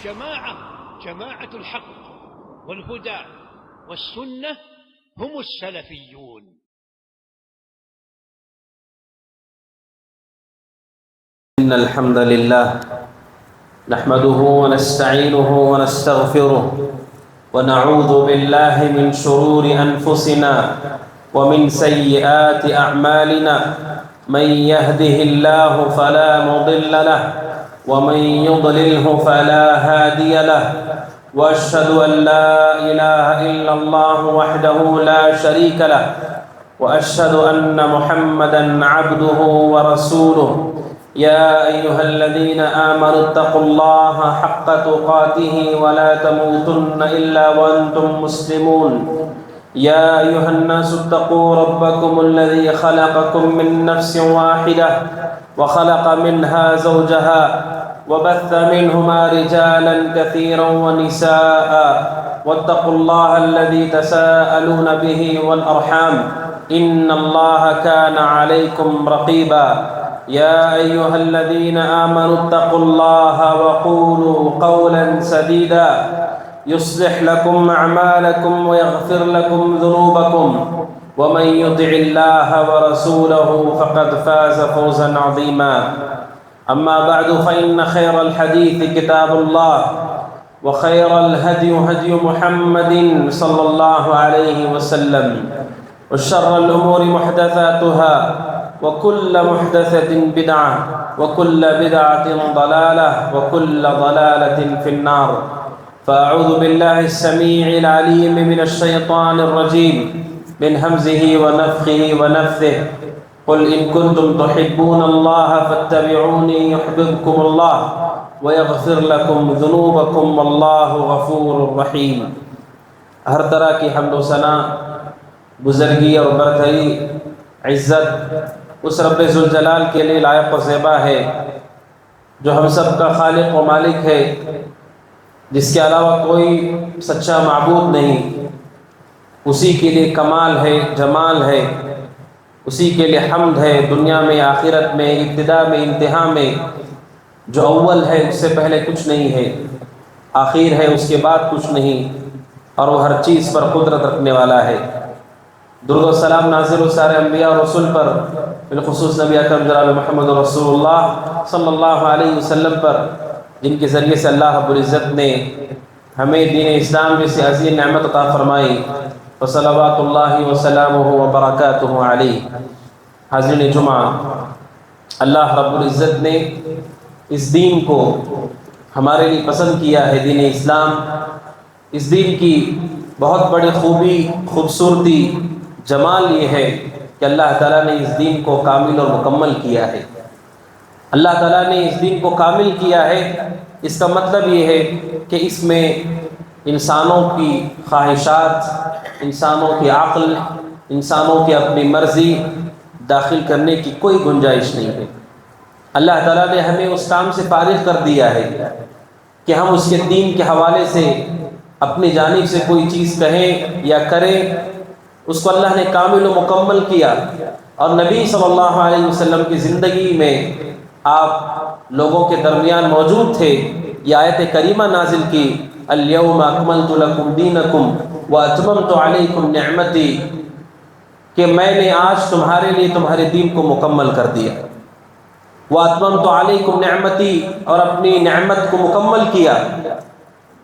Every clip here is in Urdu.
جماعة الحق والهدى والسنة هم السلفيون. إن الحمد لله نحمده ونستعينه ونستغفره ونعوذ بالله من شرور أنفسنا ومن سيئات أعمالنا. من يهده الله فلا مضل له ومن يضلله فلا هادي له. وأشهد أن لا إله إلا الله وحده لا شريك له وأشهد أن محمدًا عبده ورسوله. يا أيها الذين آمنوا اتقوا الله حق تقاته ولا تموتن إلا وأنتم مسلمون. يا أيها الناس اتقوا ربكم الذي خلقكم من نفس واحدة وخلق منها زوجها وبث منهما رجالا كثيرا ونساء واتقوا الله الذي تساءلون به والأرحام إن الله كان عليكم رقيبا. يا أيها الذين آمنوا اتقوا الله وقولوا قولا سديدا يصلح لكم أعمالكم ويغفر لكم ذنوبكم ومن يطع الله ورسوله فقد فاز فوزا عظيما. أما بعد فإن خير الحديث كتاب الله وخير الهدي هدي محمد صلى الله عليه وسلم وشر الأمور محدثاتها وكل محدثة بدعة وكل بدعة ضلالة وكل ضلالة في النار. فأعوذ بالله السميع العليم من الشيطان الرجيم من همزه ونفخه ونفثه. قل إن كنتم تحبون الله فاتبعوني يحببكم الله ويغفر لكم ذنوبكم والله غفور رحيم. ہر طرح کی حمد و ثنا، بزرگی اور برتری، عزت اس رب ذوالجلال کے لیے لائق و زیبا ہے جو ہم سب کا خالق و مالک ہے، جس کے علاوہ کوئی سچا معبود نہیں. اسی کے لیے کمال ہے، جمال ہے، اسی کے لیے حمد ہے، دنیا میں، آخرت میں، ابتدا میں، انتہا میں. جو اول ہے اس سے پہلے کچھ نہیں ہے، آخر ہے اس کے بعد کچھ نہیں، اور وہ ہر چیز پر قدرت رکھنے والا ہے. درود و سلام نازل و سارے انبیاء اور رسول پر، بالخصوص نبی اکرم جناب محمد رسول اللہ صلی اللہ علیہ وسلم پر، جن کے ذریعے سے اللہ رب العزت نے ہمیں دین اسلام جیسی عظیم نعمت عطا فرمائی. وصلوات اللہ وسلامہ وبرکاتہ علیہ. حاضرین جمعہ، اللہ رب العزت نے اس دین کو ہمارے لیے پسند کیا ہے، دین اسلام. اس دین کی بہت بڑی خوبی، خوبصورتی، جمال یہ ہے کہ اللہ تعالیٰ نے اس دین کو کامل اور مکمل کیا ہے. اللہ تعالیٰ نے اس دین کو کامل کیا ہے، اس کا مطلب یہ ہے کہ اس میں انسانوں کی خواہشات، انسانوں کی عقل، انسانوں کی اپنی مرضی داخل کرنے کی کوئی گنجائش نہیں ہے. اللہ تعالیٰ نے ہمیں اس کام سے فارغ کر دیا ہے کہ ہم اس کے دین کے حوالے سے اپنی جانب سے کوئی چیز کہیں یا کریں. اس کو اللہ نے کامل و مکمل کیا، اور نبی صلی اللہ علیہ وسلم کی زندگی میں آپ لوگوں کے درمیان موجود تھے. یہ آیت کریمہ نازل کی، الیوم اکملت لکم دینکم واتممت علیکم نعمتی، کہ میں نے آج تمہارے لیے تمہارے دین کو مکمل کر دیا. واتممت علیکم نعمتی، اور اپنی نعمت کو مکمل کیا،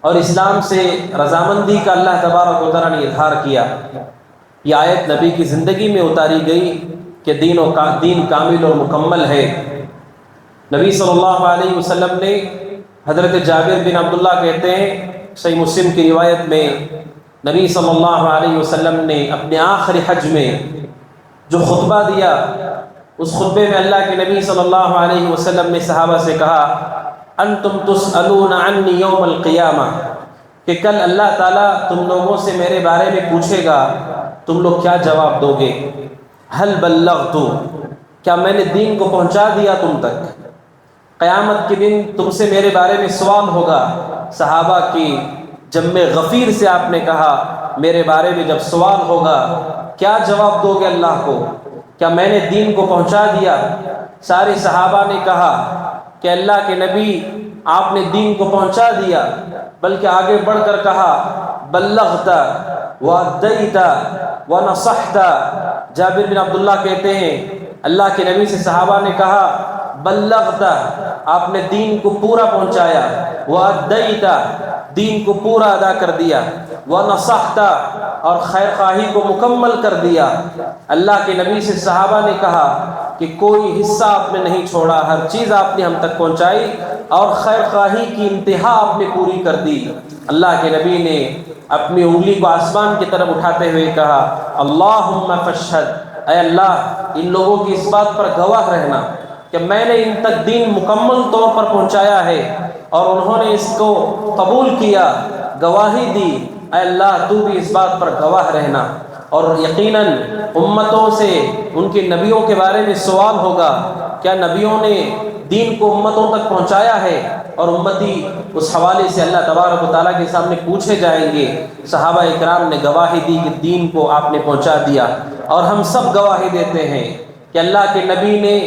اور اسلام سے رضامندی کا اللہ تبارک و تعالیٰ نے اظہار کیا. یہ آیت نبی کی زندگی میں اتاری گئی کہ دین کامل اور مکمل ہے. نبی صلی اللہ علیہ وسلم نے، حضرت جابر بن عبداللہ کہتے ہیں، صحیح مسلم کی روایت میں، نبی صلی اللہ علیہ وسلم نے اپنے آخری حج میں جو خطبہ دیا، اس خطبے میں اللہ کے نبی صلی اللہ علیہ وسلم نے صحابہ سے کہا، انتم تسألون عنی یوم القیامہ، کہ کل اللہ تعالیٰ تم لوگوں سے میرے بارے میں پوچھے گا، تم لوگ کیا جواب دو گے؟ حل بلغت، کیا میں نے دین کو پہنچا دیا تم تک؟ قیامت کے دن تم سے میرے بارے میں سوال ہوگا. صحابہ کی جم غفیر سے آپ نے کہا، میرے بارے میں جب سوال ہوگا کیا جواب دو گے اللہ کو؟ کیا میں نے دین کو پہنچا دیا؟ سارے صحابہ نے کہا کہ اللہ کے نبی، آپ نے دین کو پہنچا دیا، بلکہ آگے بڑھ کر کہا بلغت وادیت ونصحت۔ جابر بن عبداللہ کہتے ہیں اللہ کے نبی سے صحابہ نے کہا بلغت، آپ نے دین کو پورا پہنچایا، وادیت، دین کو پورا ادا کر دیا، ونصحت، اور خیر خواہی کو مکمل کر دیا۔ اللہ کے نبی سے صحابہ نے کہا کہ کوئی حصہ آپ نے نہیں چھوڑا، ہر چیز آپ نے ہم تک پہنچائی اور خیر خواہی کی انتہا آپ نے پوری کر دی۔ اللہ کے نبی نے اپنی انگلی کو آسمان کی طرف اٹھاتے ہوئے کہا اللہم فاشہد، اے اللہ ان لوگوں کی اس بات پر گواہ رہنا کہ میں نے ان تک دین مکمل طور پر پہنچایا ہے اور انہوں نے اس کو قبول کیا، گواہی دی، اے اللہ تو بھی اس بات پر گواہ رہنا۔ اور یقیناً امتوں سے ان کے نبیوں کے بارے میں سوال ہوگا، کیا نبیوں نے دین کو امتوں تک پہنچایا ہے؟ اور امتی اس حوالے سے اللہ تبارک و تعالیٰ کے سامنے پوچھے جائیں گے۔ صحابہ اکرام نے گواہی دی کہ دین کو آپ نے پہنچا دیا، اور ہم سب گواہی دیتے ہیں کہ اللہ کے نبی نے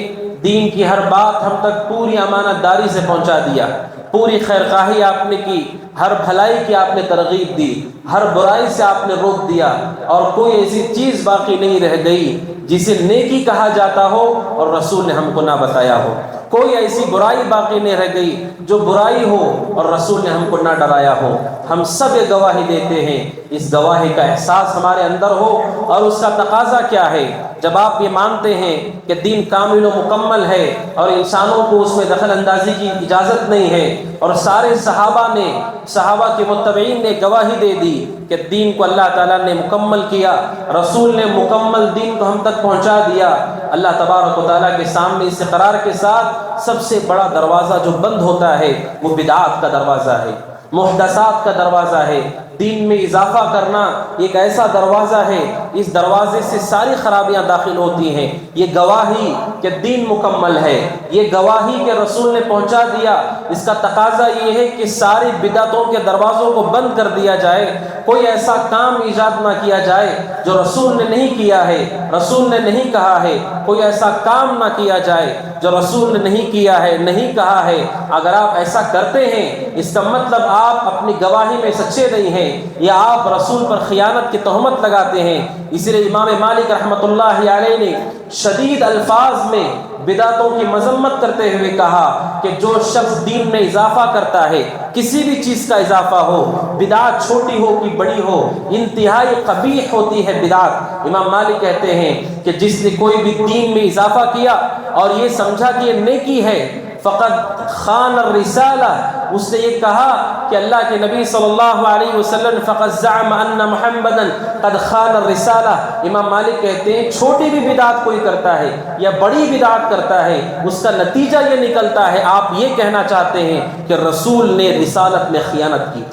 دین کی ہر بات ہم تک پوری امانت داری سے پہنچا دیا، پوری خیر خواہی آپ نے کی، ہر بھلائی کی آپ نے ترغیب دی، ہر برائی سے آپ نے روک دیا، اور کوئی ایسی چیز باقی نہیں رہ گئی جسے نیکی کہا جاتا ہو اور رسول نے ہم کو نہ بتایا ہو، کوئی ایسی برائی باقی نہیں رہ گئی جو برائی ہو اور رسول نے ہم کو نہ ڈرایا ہو۔ ہم سب یہ گواہی دیتے ہیں، اس گواہی کا احساس ہمارے اندر ہو، اور اس کا تقاضا کیا ہے؟ جب آپ یہ مانتے ہیں کہ دین کامل و مکمل ہے اور انسانوں کو اس میں دخل اندازی کی اجازت نہیں ہے، اور سارے صحابہ کے متبعین نے گواہی دے دی کہ دین کو اللہ تعالیٰ نے مکمل کیا، رسول نے مکمل دین کو ہم تک پہنچا دیا، اللہ تبارک و تعالیٰ کے سامنے اس اقرار کے ساتھ سب سے بڑا دروازہ جو بند ہوتا ہے وہ بدعات کا دروازہ ہے، محدثات کا دروازہ ہے۔ دین میں اضافہ کرنا ایک ایسا دروازہ ہے، اس دروازے سے ساری خرابیاں داخل ہوتی ہیں۔ یہ گواہی کہ دین مکمل ہے، یہ گواہی کہ رسول نے پہنچا دیا، اس کا تقاضا یہ ہے کہ ساری بدعتوں کے دروازوں کو بند کر دیا جائے، کوئی ایسا کام ایجاد نہ کیا جائے جو رسول نے نہیں کیا ہے، رسول نے نہیں کہا ہے، کوئی ایسا کام نہ کیا جائے جو رسول نے نہیں کیا ہے، نہیں کہا ہے۔ اگر آپ ایسا کرتے ہیں اس کا مطلب آپ اپنی گواہی میں سچے نہیں ہیں، یا آپ رسول پر خیانت کی تہمت لگاتے ہیں۔ اس لیے امام مالک رحمۃ اللہ علیہ نے شدید الفاظ میں بدعتوں کی مذمت کرتے ہوئے کہا کہ جو شخص دین میں اضافہ کرتا ہے، کسی بھی چیز کا اضافہ ہو، بدعت چھوٹی ہو کہ بڑی ہو، انتہائی قبیح ہوتی ہے بدعت۔ امام مالک کہتے ہیں کہ جس نے کوئی بھی دین میں اضافہ کیا اور یہ سمجھا کہ یہ نیکی ہے، فقط خان الرسالہ، اس نے یہ کہا کہ اللہ کے نبی صلی اللہ علیہ وسلم فقط زعم ان محمدا قد خان الرسالہ۔ امام مالک کہتے ہیں چھوٹی بھی بدعت کوئی کرتا ہے یا بڑی بدعت کرتا ہے، اس کا نتیجہ یہ نکلتا ہے آپ یہ کہنا چاہتے ہیں کہ رسول نے رسالت میں خیانت کی۔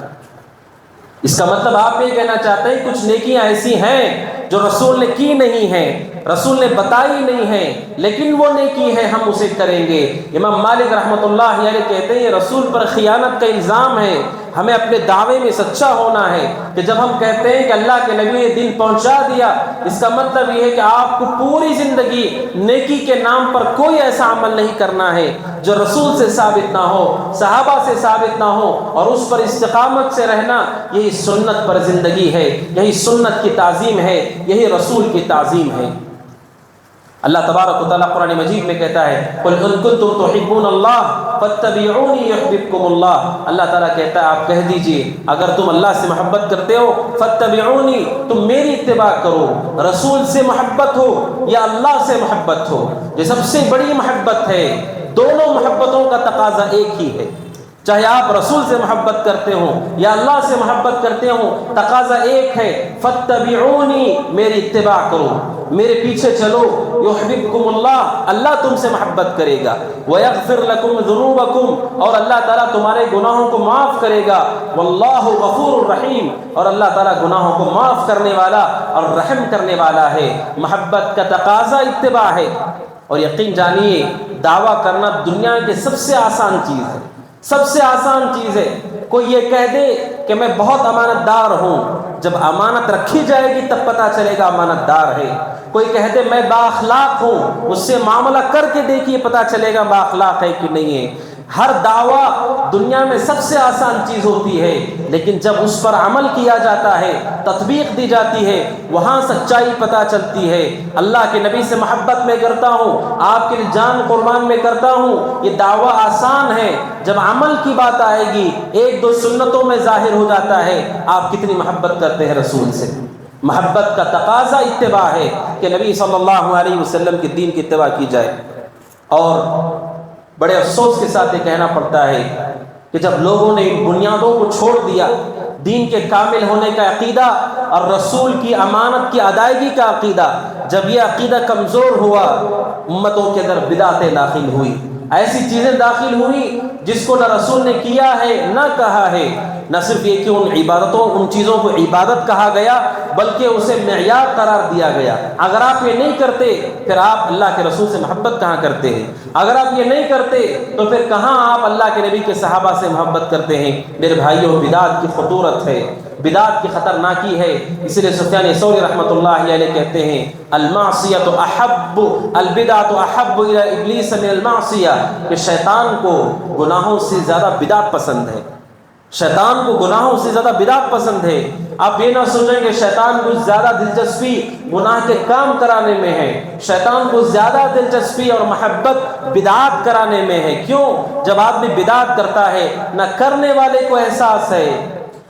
اس کا مطلب آپ یہ کہنا چاہتے ہیں کچھ نیکیاں ایسی ہیں جو رسول نے کی نہیں ہیں، رسول نے بتائی نہیں ہیں، لیکن وہ نیکی ہے ہم اسے کریں گے۔ امام مالک رحمۃ اللہ علیہ کہتے ہیں رسول پر خیانت کا الزام ہے، ہمیں اپنے دعوے میں سچا ہونا ہے کہ جب ہم کہتے ہیں کہ اللہ کے نبی نے دین پہنچا دیا، اس کا مطلب یہ ہے کہ آپ کو پوری زندگی نیکی کے نام پر کوئی ایسا عمل نہیں کرنا ہے جو رسول سے ثابت نہ ہو، صحابہ سے ثابت نہ ہو، اور اس پر استقامت سے رہنا۔ یہی سنت پر زندگی ہے، یہی سنت کی تعظیم ہے، یہی رسول کی تعظیم ہے۔ اللہ تبارک و تعالیٰ قرآن مجید میں کہتا ہے قُلْ إِن كُنتُمْ تُحِبُّونَ اللَّهَ فَاتَّبِعُونِي يُحْبِبْكُمُ اللَّهُ۔ اللہ تعالیٰ کہتا ہے آپ کہہ دیجئے اگر تم اللہ سے محبت کرتے ہو فَاتَّبِعُونِي، تم میری اتباع کرو، رسول سے محبت ہو یا اللہ سے محبت ہو، یہ سب سے بڑی محبت ہے۔ دونوں محبتوں کا تقاضا ایک ہی ہے، چاہے آپ رسول سے محبت کرتے ہوں یا اللہ سے محبت کرتے ہوں، تقاضا ایک ہے فَاتَّبِعُونِی، میری اتباع کرو، میرے پیچھے چلو، یحببکم اللہ، اللہ تم سے محبت کرے گا، وَیَغْفِرْ لَکُمْ ذُنُوبَکُمْ، اور اللہ تعالیٰ تمہارے گناہوں کو معاف کرے گا، وَاللَّهُ غَفُورٌ الرحیم، اور اللہ تعالیٰ گناہوں کو معاف کرنے والا اور رحم کرنے والا ہے۔ محبت کا تقاضا اتباع ہے، اور یقین جانیے دعویٰ کرنا دنیا کی سب سے آسان چیز ہے، سب سے آسان چیز ہے۔ کوئی یہ کہہ دے کہ میں بہت امانت دار ہوں، جب امانت رکھی جائے گی تب پتہ چلے گا امانت دار ہے۔ کوئی کہہ دے میں با اخلاق ہوں، اس سے معاملہ کر کے دیکھیے پتہ چلے گا با اخلاق ہے کہ نہیں ہے۔ ہر دعویٰ دنیا میں سب سے آسان چیز ہوتی ہے، لیکن جب اس پر عمل کیا جاتا ہے، تطبیق دی جاتی ہے، وہاں سچائی پتہ چلتی ہے۔ اللہ کے نبی سے محبت میں کرتا ہوں، آپ کے لیے جان قربان میں کرتا ہوں، یہ دعویٰ آسان ہے۔ جب عمل کی بات آئے گی، ایک دو سنتوں میں ظاہر ہو جاتا ہے آپ کتنی محبت کرتے ہیں رسول سے۔ محبت کا تقاضا اتباع ہے کہ نبی صلی اللہ علیہ وسلم کے دین کی اتباع کی جائے۔ اور بڑے افسوس کے ساتھ یہ کہنا پڑتا ہے کہ جب لوگوں نے ان بنیادوں کو چھوڑ دیا، دین کے کامل ہونے کا عقیدہ اور رسول کی امانت کی ادائیگی کا عقیدہ، جب یہ عقیدہ کمزور ہوا، امتوں کے اندر بدعتیں داخل ہوئی، ایسی چیزیں داخل ہوئی جس کو نہ رسول نے کیا ہے نہ کہا ہے۔ نہ صرف یہ کہ ان چیزوں کو عبادت کہا گیا، بلکہ اسے معیار قرار دیا گیا۔ اگر آپ یہ نہیں کرتے پھر آپ اللہ کے رسول سے محبت کہاں کرتے ہیں؟ اگر آپ یہ نہیں کرتے تو پھر کہاں آپ اللہ کے نبی کے صحابہ سے محبت کرتے ہیں؟ میرے بھائیوں، بدعت کی خطورت ہے، بدعت کی خطرناکی ہے۔ اس لیے سفیان ثوری رحمۃ اللہ علیہ کہتے ہیں المعصیۃ احب البدعۃ احب الی ابلیس من المعصیہ، کہ شیطان کو گناہوں سے زیادہ بدعت پسند ہے۔ شیطان کو گناہوں سے زیادہ بدعت پسند ہے۔ آپ یہ نہ سوچیں کہ شیطان کو زیادہ دلچسپی گناہ کے کام کرانے میں ہے، شیطان کو زیادہ دلچسپی اور محبت بدعات کرانے میں ہے۔ کیوں؟ جب آدمی بدعات کرتا ہے، نہ کرنے والے کو احساس ہے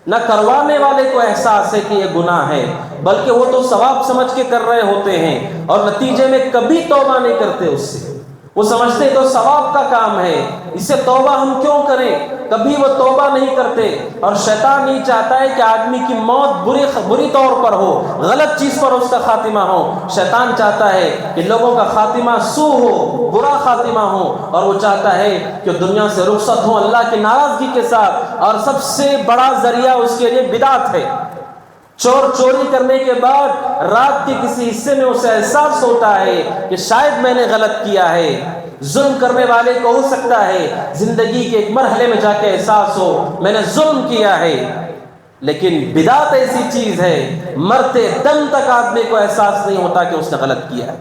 نہ کروانے والے کو احساس ہے کہ یہ گناہ ہے، بلکہ وہ تو ثواب سمجھ کے کر رہے ہوتے ہیں اور نتیجے میں کبھی توبہ نہیں کرتے اس سے۔ وہ سمجھتے تو ثواب کا کام ہے، اس سے توبہ ہم کیوں کریں؟ کبھی وہ توبہ نہیں کرتے۔ اور شیطان یہ چاہتا ہے کہ آدمی کی موت بری طور پر ہو، غلط چیز پر اس کا خاتمہ ہو۔ شیطان چاہتا ہے کہ لوگوں کا خاتمہ سوء ہو، برا خاتمہ ہو، اور وہ چاہتا ہے کہ دنیا سے رخصت ہو اللہ کی ناراضگی کے ساتھ۔ اور سب سے بڑا ذریعہ اس کے لیے بدعت ہے۔ چوری کرنے کے بعد رات کے کسی حصے میں اسے احساس ہوتا ہے کہ شاید میں نے غلط کیا ہے۔ ظلم کرنے والے کو ہو سکتا ہے زندگی کے ایک مرحلے میں جا کے احساس ہو میں نے ظلم کیا ہے، لیکن بدعت ایسی چیز ہے مرتے دم تک آدمی کو احساس نہیں ہوتا کہ اس نے غلط کیا ہے۔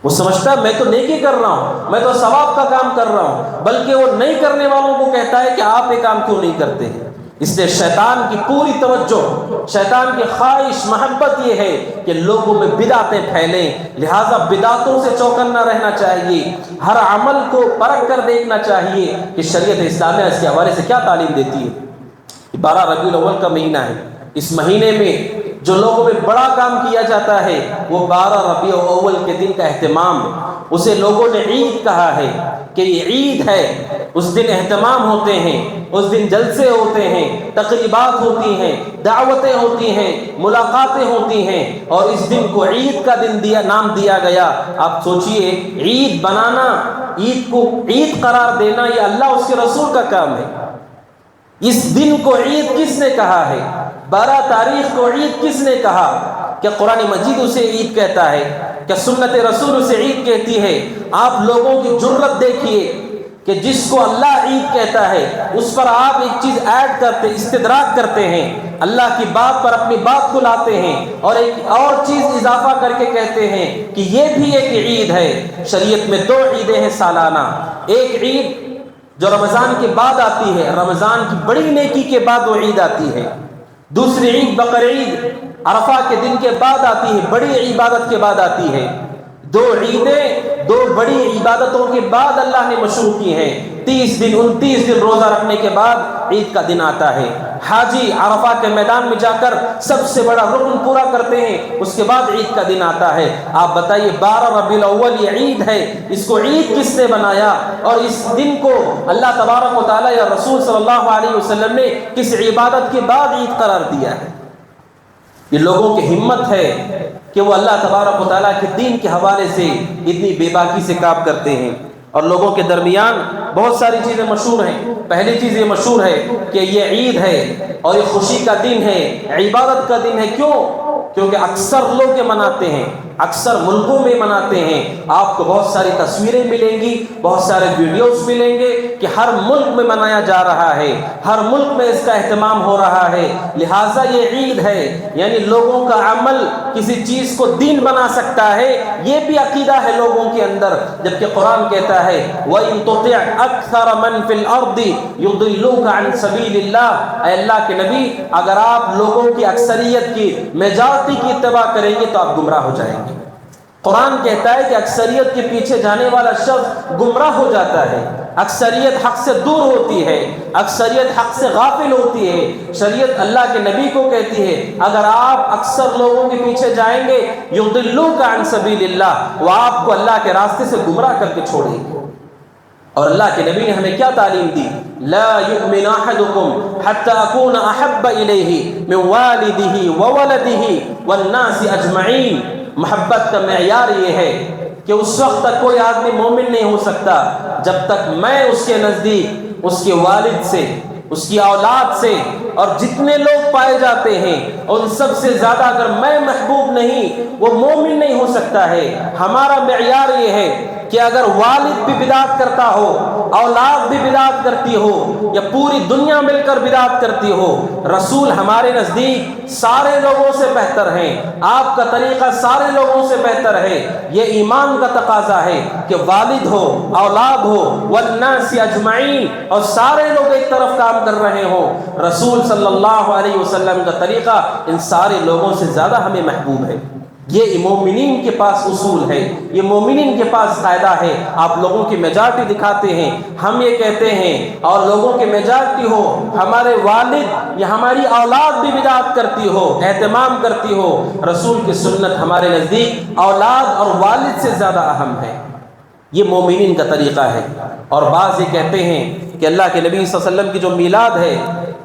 وہ سمجھتا ہے میں تو نیکی کر رہا ہوں، میں تو ثواب کا کام کر رہا ہوں، بلکہ وہ نہیں کرنے والوں کو کہتا ہے کہ آپ یہ کام کیوں نہیں کرتے ہیں۔ اس لیے شیطان کی پوری توجہ، شیطان کی خواہش، محبت یہ ہے کہ لوگوں میں بدعتیں پھیلیں، لہٰذا بدعتوں سے چوکنا رہنا چاہیے، ہر عمل کو پرکھ کر دیکھنا چاہیے کہ شریعت اسلامیہ اس کے حوالے سے کیا تعلیم دیتی ہے۔ 12 ربیع الاول کا مہینہ ہے، اس مہینے میں جو لوگوں میں بڑا کام کیا جاتا ہے وہ 12 ربیع الاول کے دن کا اہتمام ہے۔ اسے لوگوں نے عید کہا ہے کہ یہ عید ہے، اس دن اہتمام ہوتے ہیں، اس دن جلسے ہوتے ہیں، تقریبات ہوتی ہیں، دعوتیں ہوتی ہیں، ملاقاتیں ہوتی ہیں، اور اس دن کو عید کا دن نام دیا گیا۔ آپ سوچئے عید بنانا، عید کو عید قرار دینا، یہ اللہ اس کے رسول کا کام ہے۔ اس دن کو عید کس نے کہا ہے؟ 12 تاریخ کو عید کس نے کہا؟ کیا قرآن مجید اسے عید کہتا ہے؟ کیا سنت رسول اسے عید کہتی ہے؟ آپ لوگوں کی جرت دیکھیے کہ جس کو اللہ عید کہتا ہے اس پر آپ ایک چیز ایڈ کرتے، استدراک کرتے ہیں، اللہ کی بات پر اپنی بات کو لاتے ہیں اور ایک اور چیز اضافہ کر کے کہتے ہیں کہ یہ بھی ایک عید ہے۔ شریعت میں 2 عیدیں ہیں سالانہ، ایک عید جو رمضان کے بعد آتی ہے، رمضان کی بڑی نیکی کے بعد وہ عید آتی ہے، دوسری عید بقرعید عرفہ کے دن کے بعد آتی ہے، بڑی عبادت کے بعد آتی ہے۔ 2 عیدیں 2 بڑی عبادتوں کے بعد اللہ نے مشروع کی ہیں۔ 30 دن 29 دن روزہ رکھنے کے بعد عید کا دن آتا ہے۔ حاجی عرفہ کے میدان میں جا کر سب سے بڑا رکن پورا کرتے ہیں، اس کے بعد عید کا دن آتا ہے۔ آپ بتائیے 12 ربیع الاول یہ عید ہے، اس کو عید کس نے بنایا؟ اور اس دن کو اللہ تبارک و تعالیٰ یا رسول صلی اللہ علیہ وسلم نے کس عبادت کے بعد عید قرار دیا ہے؟ یہ لوگوں کی ہمت ہے کہ وہ اللہ تبارک و تعالیٰ کے دین کے حوالے سے اتنی بے باکی سے کام کرتے ہیں۔ اور لوگوں کے درمیان بہت ساری چیزیں مشہور ہیں۔ پہلی چیز یہ مشہور ہے کہ یہ عید ہے اور یہ خوشی کا دن ہے، عبادت کا دن ہے۔ کیوں؟ کیونکہ اکثر لوگ یہ مناتے ہیں، اکثر ملکوں میں مناتے ہیں. آپ کو بہت ساری تصویریں ملیں گی, بہت سارے ویڈیوز ملیں گے کہ ہر ملک میں منایا جا رہا ہے, ہر ملک میں اس کا اہتمام ہو رہا ہے. لہٰذا یہ عید ہے, یعنی لوگوں کا عمل کسی چیز کو دین بنا سکتا ہے, یہ بھی عقیدہ ہے لوگوں کے اندر. جبکہ قرآن کہتا ہے وَإِن تُطِعْ أَكْثَرَ مَن فِي الْأَرْضِ يُضِلُّوكَ عَن سَبِيلِ اللَّهِ, اے اللہ کے نبی اگر آپ لوگوں کی اکثریت کی, میجارٹی کی اتباع کریں گے تو آپ گمراہ ہو جائیں گے. قرآن کہتا ہے کہ اکثریت کے پیچھے جانے والا شخص گمراہ ہو جاتا ہے. اکثریت حق سے دور ہوتی ہے, اکثریت حق سے غافل ہوتی ہے. شریعت اللہ کے نبی کو کہتی ہے اگر آپ اکثر لوگوں کے پیچھے جائیں گے یضلوک عن سبیل اللہ, وہ آپ کو اللہ کے راستے سے گمراہ کر کے چھوڑیں گے. اور اللہ کے نبی نے ہمیں کیا تعلیم دی؟ لا یؤمن احدکم حتی اکون احب الیہ من والدہ وولدہ والناس اجمعین. محبت کا معیار یہ ہے کہ اس وقت تک کوئی آدمی مومن نہیں ہو سکتا جب تک میں اس کے نزدیک اس کے والد سے, اس کی اولاد سے اور جتنے لوگ پائے جاتے ہیں ان سب سے زیادہ اگر میں محبوب نہیں, وہ مومن نہیں ہو سکتا ہے. ہمارا معیار یہ ہے کہ اگر والد بھی بدعت کرتا ہو, اولاد بھی بدعت کرتی ہو, یا پوری دنیا مل کر بدعت کرتی ہو, رسول ہمارے نزدیک سارے لوگوں سے بہتر ہیں, آپ کا طریقہ سارے لوگوں سے بہتر ہے. یہ ایمان کا تقاضا ہے کہ والد ہو, اولاد ہو, والناس اجمعین, اور سارے لوگ ایک طرف کام کر رہے ہوں. رسول صلی اللہ علیہ وسلم کا طریقہ ان سارے لوگوں سے زیادہ ہمیں محبوب ہے. یہ مومنین کے پاس اصول ہے, یہ مومنین کے پاس قاعدہ ہے. آپ لوگوں کی میجارٹی دکھاتے ہیں, ہم یہ کہتے ہیں اور لوگوں کی میجارٹی ہو, ہمارے والد یا ہماری اولاد بھی بدعت کرتی ہو, اہتمام کرتی ہو. رسول کی سنت ہمارے نزدیک اولاد اور والد سے زیادہ اہم ہے. یہ مومنین کا طریقہ ہے. اور بعض یہ کہتے ہیں کہ اللہ کے نبی صلی اللہ علیہ وسلم کی جو میلاد ہے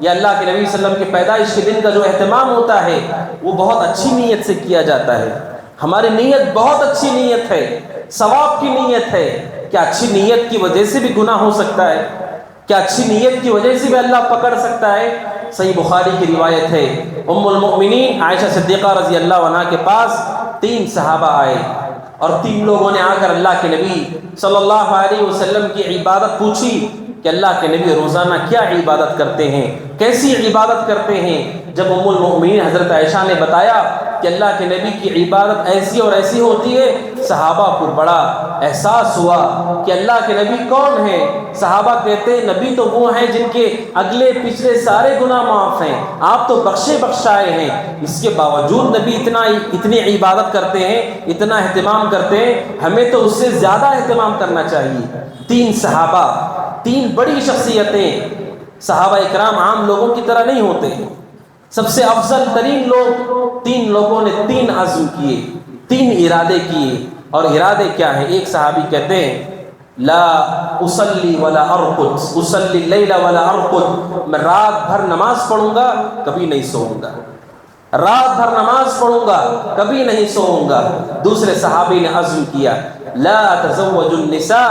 یا اللہ کے نبی صلی اللہ علیہ وسلم کی پیدائش کے دن کا جو اہتمام ہوتا ہے وہ بہت اچھی نیت سے کیا جاتا ہے. ہماری نیت بہت اچھی نیت ہے, ثواب کی نیت ہے. کیا اچھی نیت کی وجہ سے بھی گناہ ہو سکتا ہے؟ کیا اچھی نیت کی وجہ سے بھی اللہ پکڑ سکتا ہے؟ صحیح بخاری کی روایت ہے, ام المؤمنین عائشہ صدیقہ رضی اللہ عنہا کے پاس 3 صحابہ آئے اور 3 لوگوں نے آ کر اللہ کے نبی صلی اللہ علیہ وسلم کی عبادت پوچھی کہ اللہ کے نبی روزانہ کیا عبادت کرتے ہیں, کیسی عبادت کرتے ہیں. جب ام المؤمنین حضرت عائشہ نے بتایا کہ اللہ کے نبی کی عبادت ایسی اور ایسی ہوتی ہے, صحابہ کو بڑا احساس ہوا کہ اللہ کے نبی کون ہیں. صحابہ کہتے ہیں نبی تو وہ ہیں جن کے اگلے پچھلے سارے گناہ معاف ہیں, آپ تو بخشے بخشائے ہیں. اس کے باوجود نبی اتنی عبادت کرتے ہیں, اتنا اہتمام کرتے ہیں, ہمیں تو اس سے زیادہ اہتمام کرنا چاہیے. 3 صحابہ, 3 بڑی شخصیتیں. صحابہ اکرام عام لوگوں کی طرح نہیں ہوتے ہیں. سب سے افضل ترین لوگ 3 لوگوں نے 3 عزم کیے, 3 ارادے کیے. اور ارادے کیا ہیں؟ ایک صحابی کہتے ہیں لا اصلی ولا ارقد, اصلی اللیل ولا ارقد, میں رات بھر نماز پڑھوں گا کبھی نہیں سوؤں گا, رات بھر نماز پڑھوں گا کبھی نہیں سوؤں گا. دوسرے صحابی نے عزم کیا لا اتزوج النساء,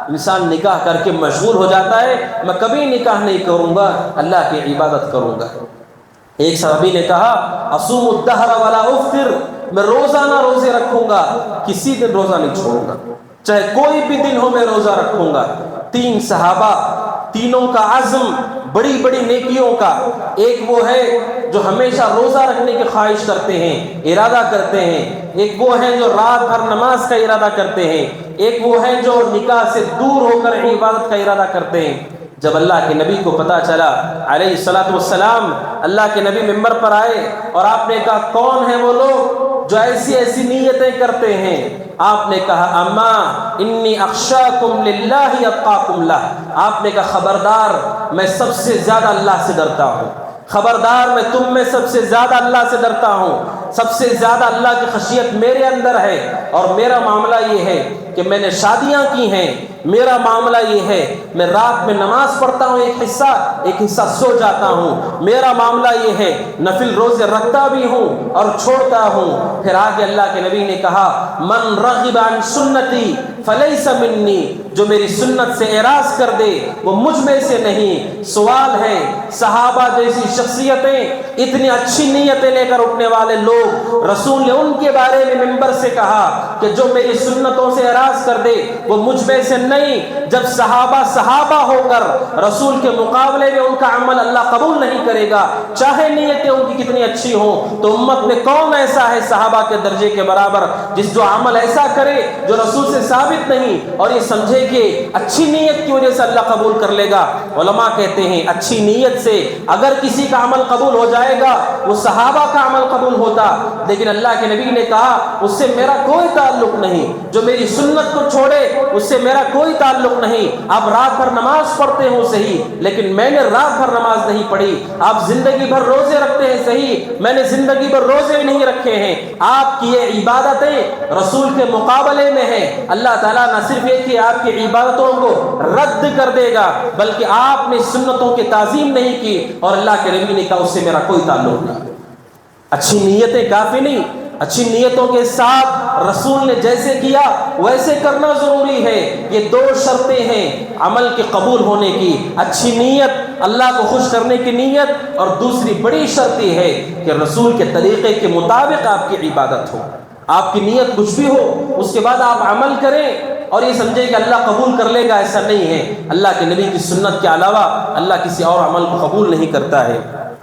انسان نکاح کر کے مشغول ہو جاتا ہے, میں کبھی نکاح نہیں کروں گا, اللہ کی عبادت کروں گا. ایک صحابی نے کہا اصوم الدہر ولا افطر, میں روزانہ روزے رکھوں گا, کسی دن روزہ نہیں چھوڑوں گا, چاہے کوئی بھی دن ہو میں روزہ رکھوں گا. 3 صحابہ, تینوں کا عزم بڑی بڑی نیکیوں کا. ایک وہ ہے جو ہمیشہ روزہ رکھنے کی خواہش کرتے ہیں, ارادہ کرتے ہیں. ایک وہ ہیں جو رات بھر نماز کا ارادہ کرتے ہیں. ایک وہ ہیں جو نکاح سے دور ہو کر عبادت کا ارادہ کرتے ہیں. جب اللہ کے نبی کو پتا چلا علیہ الصلوۃ والسلام, اللہ کے نبی ممبر پر آئے اور آپ نے کہا کون ہیں وہ لوگ جو ایسی ایسی نیتیں کرتے ہیں؟ آپ نے کہا اما انی اخشاکم للہ اتقاکم لہ, آپ نے کہا خبردار میں سب سے زیادہ اللہ سے ڈرتا ہوں, خبردار میں تم میں سب سے زیادہ اللہ سے ڈرتا ہوں, سب سے زیادہ اللہ کی خشیت میرے اندر ہے. اور میرا معاملہ یہ ہے کہ میں نے شادیاں کی ہیں, میرا معاملہ یہ ہے میں رات میں نماز پڑھتا ہوں ایک حصہ سو جاتا ہوں. میرا معاملہ یہ ہے نفل روزے رکھتا بھی ہوں اور چھوڑتا ہوں. پھر آگے اللہ کے نبی نے کہا من رغب عن سنتی فلیس منی، جو میری سنت سے اعراض کر دے وہ مجھ میں سے نہیں۔ سوال ہے، صحابہ جیسی شخصیتیں، اتنی اچھی نیتیں لے کر اٹھنے والے لوگ، رسول نے ان کے بارے میں منبر سے کہا کہ جو میری سنتوں سے اعراض کر دے وہ مجھ میں سے نہیں۔ جب صحابہ ہو کر رسول کے مقابلے میں ان کا عمل اللہ قبول نہیں کرے گا، چاہے نیتیں ان کی کتنی اچھی ہوں، تو امت میں کون ایسا ہے صحابہ کے درجے کے برابر جس جو عمل ایسا کرے جو رسول سے ثابت نہیں اور یہ سمجھے کہ اچھی نیت کی وجہ سے اللہ قبول کر لے گا۔ علماء کہتے ہیں اچھی نیت سے اگر کسی کا عمل قبول ہو جائے گا وہ صحابہ کا عمل قبول ہوتا، لیکن اللہ کے نبی نے کہا اس سے میرا کوئی تعلق نہیں، جو میری سنت کو چھوڑے اس سے میرا کوئی تعلق نہیں۔ آپ رات بھر نماز پڑھتے ہو صحیح، لیکن میں نے رات بھر نماز نہیں پڑھی۔ آپ زندگی بھر روزے رکھتے ہیں صحیح، میں نے زندگی بھر روزے نہیں رکھے ہیں۔ آپ کی یہ عبادتیں رسول کے مقابلے میں ہیں۔ اللہ تعالیٰ نہ صرف یہ کہ آپ کی عبادتوں کو رد کر دے گا، بلکہ آپ نے سنتوں کی تعظیم نہیں کی اور اللہ کے نبی نے کہا اس سے میرا کوئی تعلق نہیں۔ اچھی نیتیں کافی نہیں، اچھی نیتوں کے ساتھ رسول نے جیسے کیا ویسے کرنا ضروری ہے۔ یہ دو شرطیں ہیں عمل کے قبول ہونے کی، اچھی نیت، اللہ کو خوش کرنے کی نیت، اور دوسری بڑی شرط یہ ہے کہ رسول کے طریقے کے مطابق آپ کی عبادت ہو۔ آپ کی نیت کچھ بھی ہو، اس کے بعد آپ عمل کریں اور یہ سمجھیں کہ اللہ قبول کر لے گا، ایسا نہیں ہے۔ اللہ کے نبی کی سنت کے علاوہ اللہ کسی اور عمل کو قبول نہیں کرتا ہے۔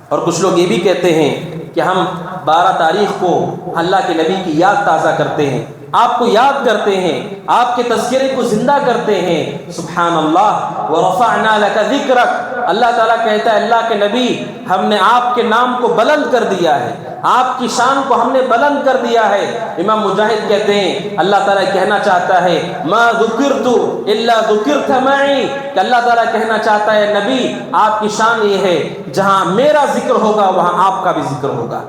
اور کچھ لوگ یہ بھی کہتے ہیں کہ ہم 12 تاریخ کو اللہ کے نبی کی یاد تازہ کرتے ہیں، آپ کو یاد کرتے ہیں، آپ کے تذکرے کو زندہ کرتے ہیں۔ سبحان اللہ، ورفعنا لک ذکرک، اللہ تعالیٰ کہتا ہے اللہ کے نبی ہم نے آپ کے نام کو بلند کر دیا ہے، آپ کی شان کو ہم نے بلند کر دیا ہے۔ امام مجاہد کہتے ہیں اللہ تعالیٰ کہنا چاہتا ہے ما ذکرت الا ذکرت معی، کہ اللہ تعالیٰ کہنا چاہتا ہے نبی آپ کی شان یہ ہے جہاں میرا ذکر ہوگا وہاں آپ کا بھی ذکر ہوگا۔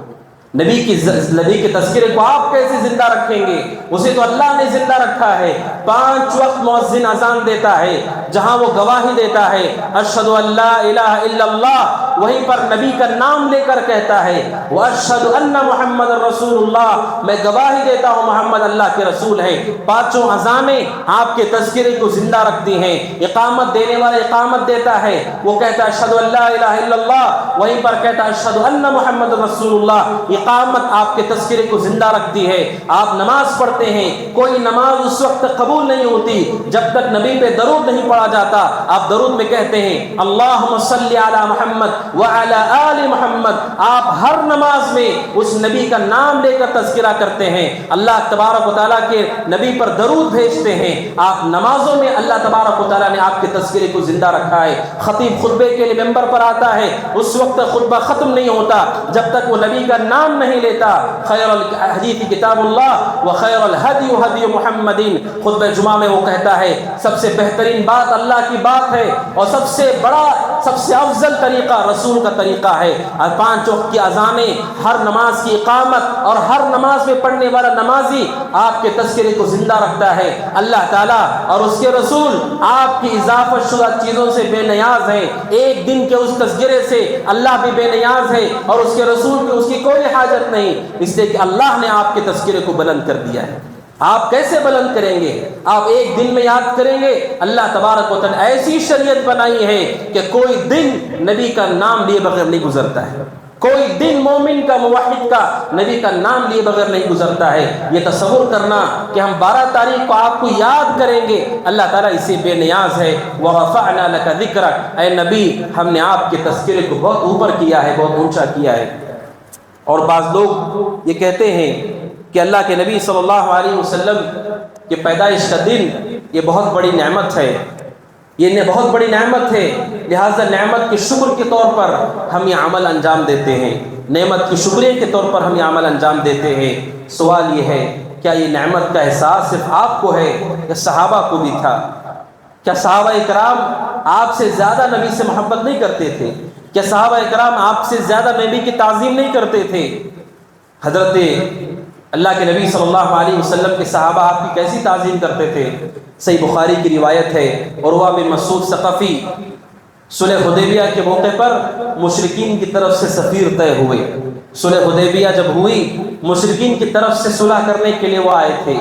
نبی کے تذکرے کو آپ کیسے زندہ رکھیں گے؟ اسے تو اللہ نے زندہ رکھا ہے۔ 5 وقت مؤذن اذان دیتا ہے، جہاں وہ گواہی دیتا ہے اشہد ان لا الہ الا اللہ، وہیں پر نبی کا نام لے کر کہتا ہے واشہد ان محمد رسول اللہ، میں گواہی دیتا ہوں محمد اللہ کے رسول ہیں۔ 5 اذانیں آپ کے تذکرے کو زندہ رکھتی ہیں۔ اقامت دینے والا اقامت دیتا ہے، وہ کہتا ہے اشہد ان لا الہ الا اللہ، وہیں پر کہتا ہے اشہد ان محمد رسول اللہ۔ اقامت آپ کے تذکرے کو زندہ رکھتی ہے۔ آپ نماز پڑھتے ہیں، کوئی نماز اس وقت قبول نہیں ہوتی جب تک نبی پہ درود نہیں پڑھا جاتا۔ آپ درود میں کہتے ہیں اللہم صلی علی محمد وعلی آل محمد، آپ ہر نماز میں اس نبی کا نام لے کر تذکرہ کرتے ہیں، اللہ تبارک و تعالیٰ کے نبی پر درود بھیجتے ہیں۔ آپ نمازوں میں اللہ تبارک و تعالیٰ نے آپ کے تذکرے کو زندہ رکھا ہے۔ خطیب خطبے کے لیے ممبر پر آتا ہے، اس وقت خطبہ ختم نہیں ہوتا جب تک وہ نبی کا نام نہیں لیتا۔ خیر الحدیث کتاب اللہ وخیر الہدی ہدی محمد، خطبہ جمعہ میں وہ کہتا ہے سب سے بہترین بات اللہ کی بات ہے اور سب سے بڑا سب سے افضل طریقہ رسول کا طریقہ ہے۔ اور 5 وقت کی اذانیں، ہر نماز کی اقامت اور ہر نماز میں پڑھنے والا نمازی آپ کے تذکرے کو زندہ رکھتا ہے۔ اللہ تعالیٰ اور اس کے رسول آپ کی اضافت شدہ چیزوں سے بے نیاز ہیں۔ ایک دن کے اس تذکرے سے اللہ بھی بے نیاز ہے اور اس کے رسول کی اس کی کوئی حاجت نہیں، اس لیے کہ اللہ نے آپ کے تذکرے کو بلند کر دیا ہے۔ آپ کیسے بلند کریں گے؟ آپ ایک دن میں یاد کریں گے؟ اللہ تبارک و تعالیٰ ایسی شریعت بنائی ہے کہ کوئی دن نبی کا نام لیے بغیر نہیں گزرتا ہے، کوئی دن مومن کا موحد کا نبی کا نام لیے بغیر نہیں گزرتا ہے۔ یہ تصور کرنا کہ ہم 12 تاریخ کو آپ کو یاد کریں گے، اللہ تعالیٰ اسے بے نیاز ہے۔ وَرَفَعْنَا لَكَ ذِكْرَكَ، اے نبی ہم نے آپ کے تذکرے کو بہت اوپر کیا ہے، بہت اونچا کیا ہے۔ اور بعض لوگ یہ کہتے ہیں کہ اللہ کے نبی صلی اللہ علیہ وسلم کے پیدائش کا دن یہ بہت بڑی نعمت ہے، یہ بہت بڑی نعمت ہے، لہٰذا نعمت کے شکر کے طور پر ہم یہ عمل انجام دیتے ہیں، نعمت کے شکریہ کے طور پر ہم یہ عمل انجام دیتے ہیں۔ سوال یہ ہے کیا یہ نعمت کا احساس صرف آپ کو ہے یا صحابہ کو بھی تھا؟ کیا صحابہ اکرام آپ سے زیادہ نبی سے محبت نہیں کرتے تھے؟ کیا صحابہ اکرام آپ سے زیادہ نبی کی تعظیم نہیں کرتے تھے؟ حضرت اللہ کے نبی صلی اللہ علیہ وسلم کے صحابہ آپ کی کیسی تعظیم کرتے تھے؟ صحیح بخاری کی روایت ہے، عروہ بن مسعود ثقفی صلح حدیبیہ کے موقع پر مشرکین کی طرف سے سفیر طے ہوئے۔ صلح حدیبیہ جب ہوئی، مشرکین کی طرف سے صلح کرنے کے لیے وہ آئے تھے۔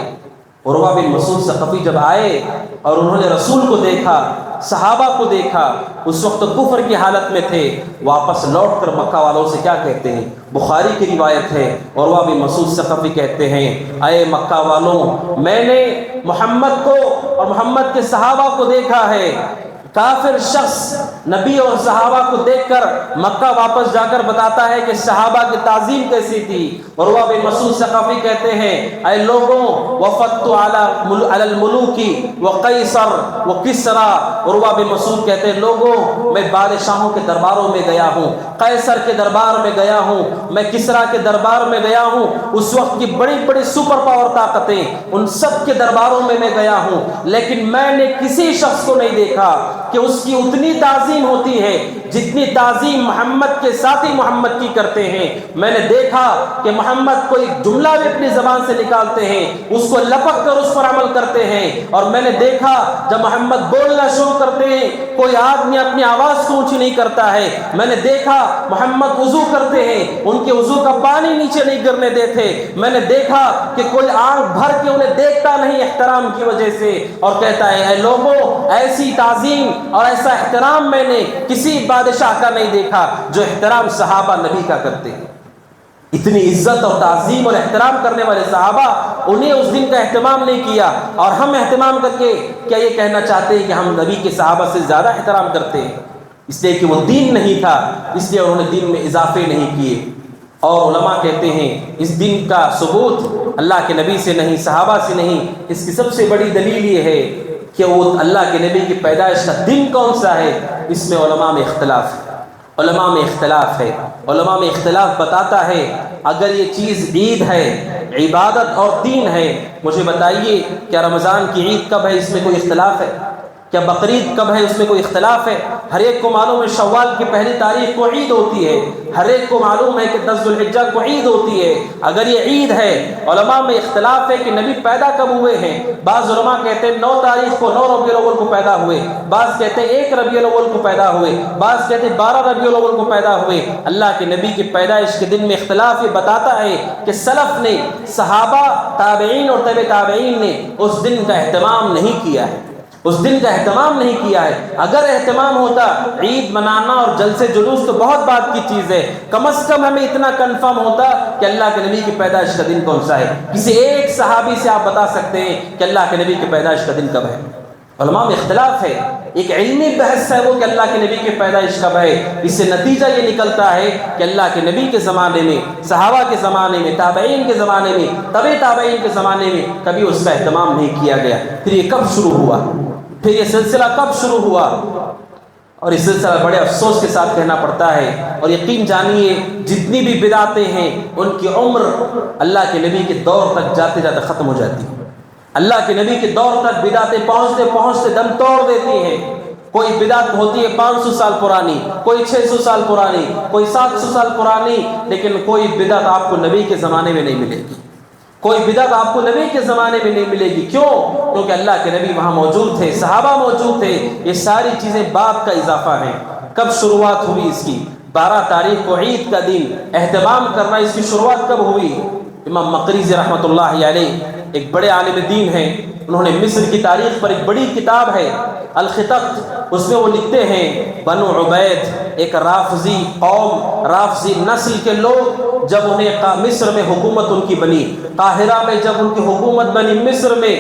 عروہ بن مسعود ثقفی جب آئے اور انہوں نے رسول کو دیکھا، صحابہ کو دیکھا، اس وقت کفر کی حالت میں تھے، واپس لوٹ کر مکہ والوں سے کیا کہتے ہیں؟ بخاری کی روایت ہے، عروہ بن مسعود ثقفی کہتے ہیں، اے مکہ والوں، میں نے محمد کو اور محمد کے صحابہ کو دیکھا ہے۔ کافر شخص نبی اور صحابہ کو دیکھ کر مکہ واپس جا کر بتاتا ہے کہ صحابہ کی تعظیم کیسی تھی۔ عروہ بن مسعود ثقفی کہتے ہیں، اے لوگوں، وفدت علی الملوک وقیصر وکسرا، عروہ بن مسعود کہتے ہیں، لوگوں، میں بادشاہوں کے درباروں میں گیا ہوں، قیصر کے دربار میں گیا ہوں، میں کسرا کے دربار میں گیا ہوں، اس وقت کی بڑی بڑی سپر پاور طاقتیں، ان سب کے درباروں میں گیا ہوں، لیکن میں نے کسی شخص کو نہیں دیکھا کہ اس کی اتنی تعظیم ہوتی ہے جتنی تعظیم محمد کے ساتھی محمد کی کرتے ہیں۔ میں نے دیکھا کہ محمد کوئی جملہ بھی اپنی زبان سے نکالتے ہیں، اس کو لپک کر اس پر عمل کرتے ہیں، اور میں نے دیکھا جب محمد بولنا شروع کرتے ہیں کوئی آدمی اپنی آواز کو اونچی نہیں کرتا ہے۔ میں نے دیکھا محمد وضو کرتے ہیں، ان کے وضو کا پانی نیچے نہیں گرنے دیتے۔ میں نے دیکھا کہ کوئی آنکھ بھر کے انہیں دیکھتا نہیں احترام کی وجہ سے، اور کہتا ہے، اے لوگوں، ایسی تعظیم اور ایسا احترام میں نے کسی بادشاہ کا نہیں دیکھا جو احترام صحابہ نبی کا کرتے ہیں۔ اتنی عزت اور تعظیم اور احترام کرنے والے صحابہ، انہیں اس دن کا اہتمام نہیں کیا، اور ہم اہتمام کر کے کیا یہ کہنا چاہتے ہیں کہ ہم نبی کے صحابہ سے زیادہ احترام کرتے ہیں؟ اس لیے کہ وہ دین نہیں تھا، اس لیے انہوں نے دین میں اضافے نہیں کیے۔ اور علماء کہتے ہیں اس دن کا ثبوت اللہ کے نبی سے نہیں، صحابہ سے نہیں، اس کی سب سے بڑی دلیل یہ ہے کہ وہ اللہ کے نبی کی پیدائش کا دن کون سا ہے، اس میں علماء میں اختلاف ہے۔ علماء میں اختلاف ہے، علماء میں اختلاف بتاتا ہے اگر یہ چیز عید ہے، عبادت اور دین ہے، مجھے بتائیے کیا رمضان کی عید کب ہے؟ اس میں کوئی اختلاف ہے؟ کیا بقرعید کب ہے؟ اس میں کوئی اختلاف ہے؟ ہر ایک کو معلوم ہے شوال کی پہلی تاریخ کو عید ہوتی ہے، ہر ایک کو معلوم ہے کہ 10 ذو الحجہ کو عید ہوتی ہے۔ اگر یہ عید ہے، علماء میں اختلاف ہے کہ نبی پیدا کب ہوئے ہیں۔ بعض علماء کہتے ہیں 9 تاریخ کو، 9 ربیع الاول کو پیدا ہوئے، بعض کہتے ہیں 1 ربیع الاول کو پیدا ہوئے، بعض کہتے ہیں 12 ربیع الاول کو پیدا ہوئے۔ اللہ کے نبی کی پیدائش کے دن میں اختلاف یہ بتاتا ہے کہ سلف نے، صحابہ، تابعین اور تبع تابعین نے اس دن کا اہتمام نہیں کیا ہے، اس دن کا اہتمام نہیں کیا ہے۔ اگر اہتمام ہوتا، عید منانا اور جلسے جلوس تو بہت بات کی چیز ہے، کم از کم ہمیں اتنا کنفرم ہوتا کہ اللہ کے نبی کی پیدائش کا دن کون سا ہے۔ کسی ایک صحابی سے آپ بتا سکتے ہیں کہ اللہ کے نبی کی پیدائش کا دن کب ہے؟ علماء میں اختلاف ہے، ایک علمی بحث ہے وہ کہ اللہ کے نبی کی پیدائش کب ہے۔ اس سے نتیجہ یہ نکلتا ہے کہ اللہ کے نبی کے زمانے میں، صحابہ کے زمانے میں، تابعین کے زمانے میں، تبع تابعین کے زمانے میں کبھی اس کا اہتمام نہیں کیا گیا۔ پھر یہ کب شروع ہوا؟ پھر یہ سلسلہ کب شروع ہوا؟ اور یہ سلسلہ بڑے افسوس کے ساتھ کہنا پڑتا ہے، اور یقین جانیے جتنی بھی بدعتیں ہیں ان کی عمر اللہ کے نبی کے دور تک جاتے جاتے ختم ہو جاتی ہے۔ اللہ کے نبی کے دور تک بدعتیں پہنچتے پہنچتے دم توڑ دیتی ہیں۔ کوئی بدعت ہوتی ہے 500 سال پرانی، کوئی 600 سال پرانی، کوئی 700 سال پرانی، لیکن کوئی بدعت آپ کو نبی کے زمانے میں نہیں ملے گی، کوئی بدعت آپ کو نبی کے زمانے میں نہیں ملے گی۔ کیوں؟ کیونکہ اللہ کے نبی وہاں موجود تھے، صحابہ موجود تھے۔ یہ ساری چیزیں بعد کا اضافہ ہیں۔ کب شروعات ہوئی اس کی؟ 12 تاریخ کو عید کا دن، اہتمام کرنا، اس کی شروعات کب ہوئی؟ امام مقریزی رحمۃ اللہ علیہ ایک بڑے عالم دین ہیں، انہوں نے مصر کی تاریخ پر ایک بڑی کتاب ہے الخطط، اس میں وہ لکھتے ہیں بنو عبید ایک رافضی قوم، رافضی نسل کے لوگ، جب انہیں مصر میں حکومت ان کی بنی، قاہرہ میں جب ان کی حکومت بنی مصر میں،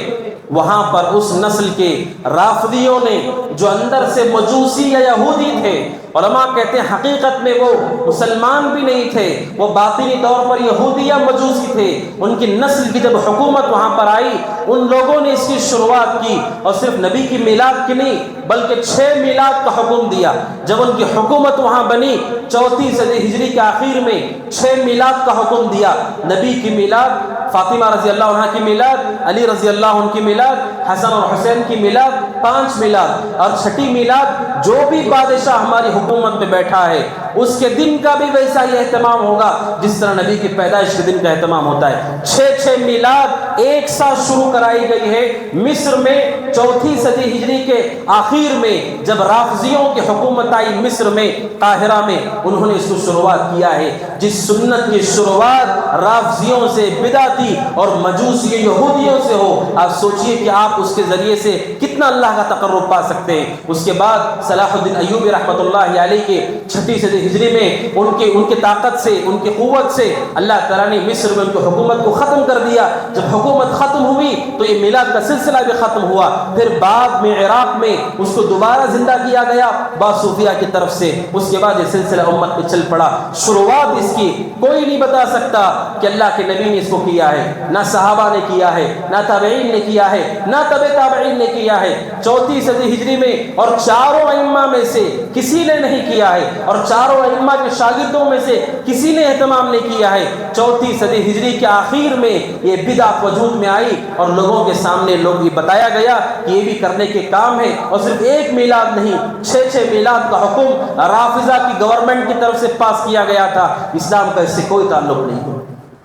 وہاں پر اس نسل کے رافضیوں نے جو اندر سے مجوسی یا یہودی تھے، علماء کہتے ہیں حقیقت میں وہ مسلمان بھی نہیں تھے، وہ باطنی طور پر یہودی یا مجوسی تھے، ان کی نسل کی جب حکومت وہاں پر آئی، ان لوگوں نے اس کی شروعات کی، اور صرف نبی کی میلاد کی نہیں بلکہ 6 میلاد کا حکم دیا۔ جب ان کی حکومت وہاں بنی 4 صدی ہجری کے آخر میں 6 میلاد کا حکم دیا۔ نبی کی میلاد، فاطمہ رضی اللہ عنہ کی میلاد، علی رضی اللہ عنہ کی میلاد، حسن اور حسین کی میلاد، 5 میلاد، اور 6ٹی میلاد جو بھی بادشاہ ہماری حکومت میں بیٹھا ہے اس کے دن کا بھی ویسا ہی اہتمام ہوگا جس طرح نبی کی پیدائش کے دن کا اہتمام ہوتا ہے۔ 6 میلاد ایک ساتھ شروع کرائی گئی ہے مصر میں 4 صدی ہجری کے آخر میں، جب رافضیوں کی حکومت آئی مصر میں قاہرہ میں، انہوں نے اس کو شروعات کیا ہے۔ جس سنت کی شروعات رافضیوں سے، بدعتی اور مجوسی یہودیوں سے ہو، آپ سوچئے کہ آپ اس کے ذریعے سے کتنا اللہ کا تقرب پا سکتے ہیں۔ اس کے بعد صلاح الدین ایوبی رحمۃ اللہ علیہ کے 6 صدی ہجری میں ان کی طاقت سے، ان کی قوت سے اللہ تعالیٰ نے مصر میں ان کی حکومت کو ختم کر دیا۔ جب حکومت ختم ہوئی تو یہ میلاد کا سلسلہ بھی ختم ہوا۔ پھر بعد میں عراق میں اس کو دوبارہ زندہ کیا گیا بعض صوفیہ کی طرف سے۔ اس کے بعد یہ سلسلہ امت پہ چل پڑا۔ شروعات اس کی کوئی نہیں بتا سکتا کہ اللہ کے نبی نے اس کو کیا ہے، نہ صحابہ نے کیا ہے، نہ تابعین نے کیا ہے، نہ تبع تابعین نے کیا ہے۔ 4 صدی ہجری میں اور چاروں ائمہ میں سے کسی نے نہیں کیا ہے، اور چاروں ائمہ کے شاگردوں میں سے کسی نے اہتمام نہیں کیا ہے۔ 4 صدی ہجری کے آخر میں یہ بدعت وجود میں آئی اور لوگوں کے سامنے لوگ یہ بتایا گیا کہ یہ بھی کرنے کے کام ہے۔ اور صرف ایک میلاد نہیں، 6 میلاد کا حکم رافضہ کی گورنمنٹ کی طرف سے پاس کیا گیا تھا۔ اسلام کا اس سے کوئی تعلق نہیں،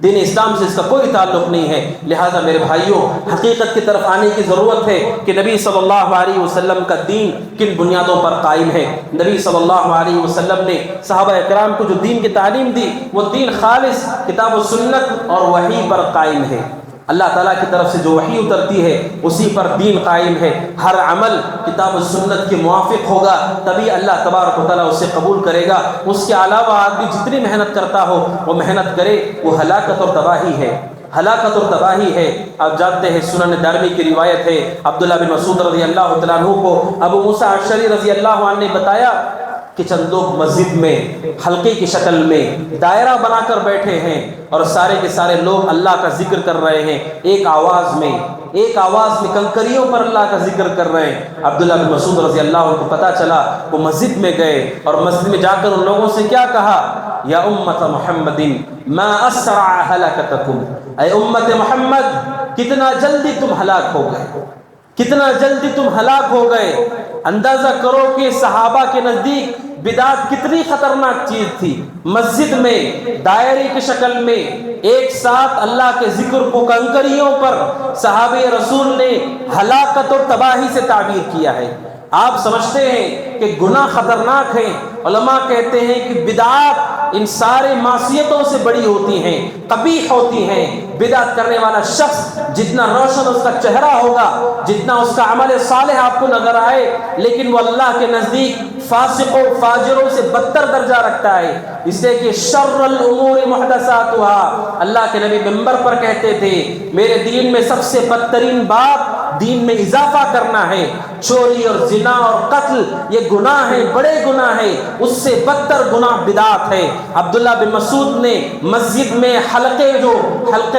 دین اسلام سے اس کا کوئی تعلق نہیں ہے۔ لہذا میرے بھائیوں، حقیقت کی طرف آنے کی ضرورت ہے کہ نبی صلی اللہ علیہ وسلم کا دین کن بنیادوں پر قائم ہے۔ نبی صلی اللہ علیہ وسلم نے صحابہ اکرام کو جو دین کی تعلیم دی، وہ دین خالص کتاب و سنت اور وحی پر قائم ہے۔ اللہ تعالیٰ کی طرف سے جو وحی اترتی ہے اسی پر دین قائم ہے۔ ہر عمل کتاب و سنت کے موافق ہوگا تبھی اللہ تبارک و تعالیٰ اسے قبول کرے گا۔ اس کے علاوہ آدمی جتنی محنت کرتا ہو وہ محنت کرے، وہ ہلاکت اور تباہی ہے، ہلاکت اور تباہی ہے۔ آپ جانتے ہیں سنن دارمی کی روایت ہے، عبداللہ بن مسعود رضی اللہ تعالیٰ عنہ کو ابو موسیٰ اشعری رضی اللہ عنہ نے بتایا کہ چند لوگ مسجد میں حلقے کی شکل میں دائرہ بنا کر بیٹھے ہیں اور سارے کے سارے لوگ اللہ کا ذکر کر رہے ہیں، ایک آواز میں کنکریوں پر اللہ کا ذکر کر رہے ہیں۔ عبداللہ بن مسعود رضی اللہ عنہ کو پتہ چلا، وہ مسجد میں گئے اور مسجد میں جا کر ان لوگوں سے کیا کہا، یا امت محمد ما اسرع ہلاکتکم، اے امت محمد کتنا جلدی تم ہلاک ہو گئے، کتنا جلدی تم ہلاک ہو گئے۔ اندازہ کرو کہ صحابہ کے نزدیک بدعت کتنی خطرناک چیز تھی۔ مسجد میں دائرے کی شکل میں ایک ساتھ اللہ کے ذکر کو کنکریوں پر صحابہ رسول نے ہلاکت اور تباہی سے تعبیر کیا ہے۔ آپ سمجھتے ہیں کہ گناہ خطرناک ہیں، علماء کہتے ہیں کہ بدعات ان سارے معصیتوں سے بڑی ہوتی ہیں، قبیح ہوتی ہیں۔ بدعت کرنے والا شخص جتنا روشن اس کا چہرہ ہوگا، جتنا اس کا عمل صالح آپ کو نظر آئے، لیکن وہ اللہ کے نزدیک فاسقوں فاجروں سے بدتر درجہ رکھتا ہے۔ اس لیے کہ شر الامور محدثاتها، اللہ کے نبی منبر پر کہتے تھے میرے دین میں سب سے بدترین بات دین میں اضافہ کرنا ہے۔ چوری اور زنا اور قتل یہ گناہ ہیں، بڑے گناہ ہیں، اس سے بدتر گناہ بدعت ہے۔ عبداللہ بن مسعود نے مسجد میں حلقے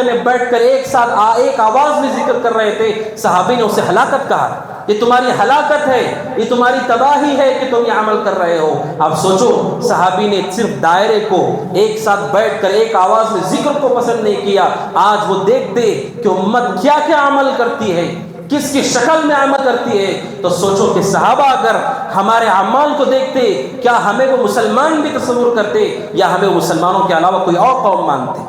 میں بیٹھ کر ایک ساتھ ایک آواز میں ذکر کر رہے تھے، صحابی نے اسے ہلاکت کہا، یہ تمہاری ہلاکت ہے، یہ تمہاری تباہی ہے کہ تم یہ عمل کر رہے ہو۔ اب سوچو، صحابی نے صرف دائرے کو ایک ساتھ بیٹھ کر ایک آواز میں ذکر کو پسند نہیں کیا، آج وہ دیکھتے کہ امت کیا کیا عمل کرتی ہے، کس کی شکل میں عمل کرتی ہے، تو سوچو کہ صحابہ اگر ہمارے اعمال کو دیکھتے کیا ہمیں وہ مسلمان بھی تصور کرتے یا ہمیں مسلمانوں کے علاوہ کوئی اور قوم مانتے۔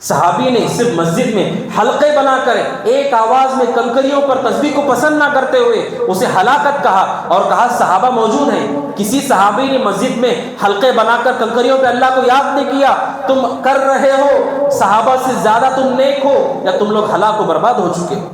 صحابی نے صرف مسجد میں حلقے بنا کر ایک آواز میں کنکریوں پر تسبیح کو پسند نہ کرتے ہوئے اسے ہلاکت کہا، اور کہا صحابہ موجود ہیں، کسی صحابی نے مسجد میں حلقے بنا کر کنکریوں پہ اللہ کو یاد نہیں کیا۔ تم کر رہے ہو صحابہ سے زیادہ تم نیک ہو یا تم لوگ ہلاک و برباد ہو چکے ہو۔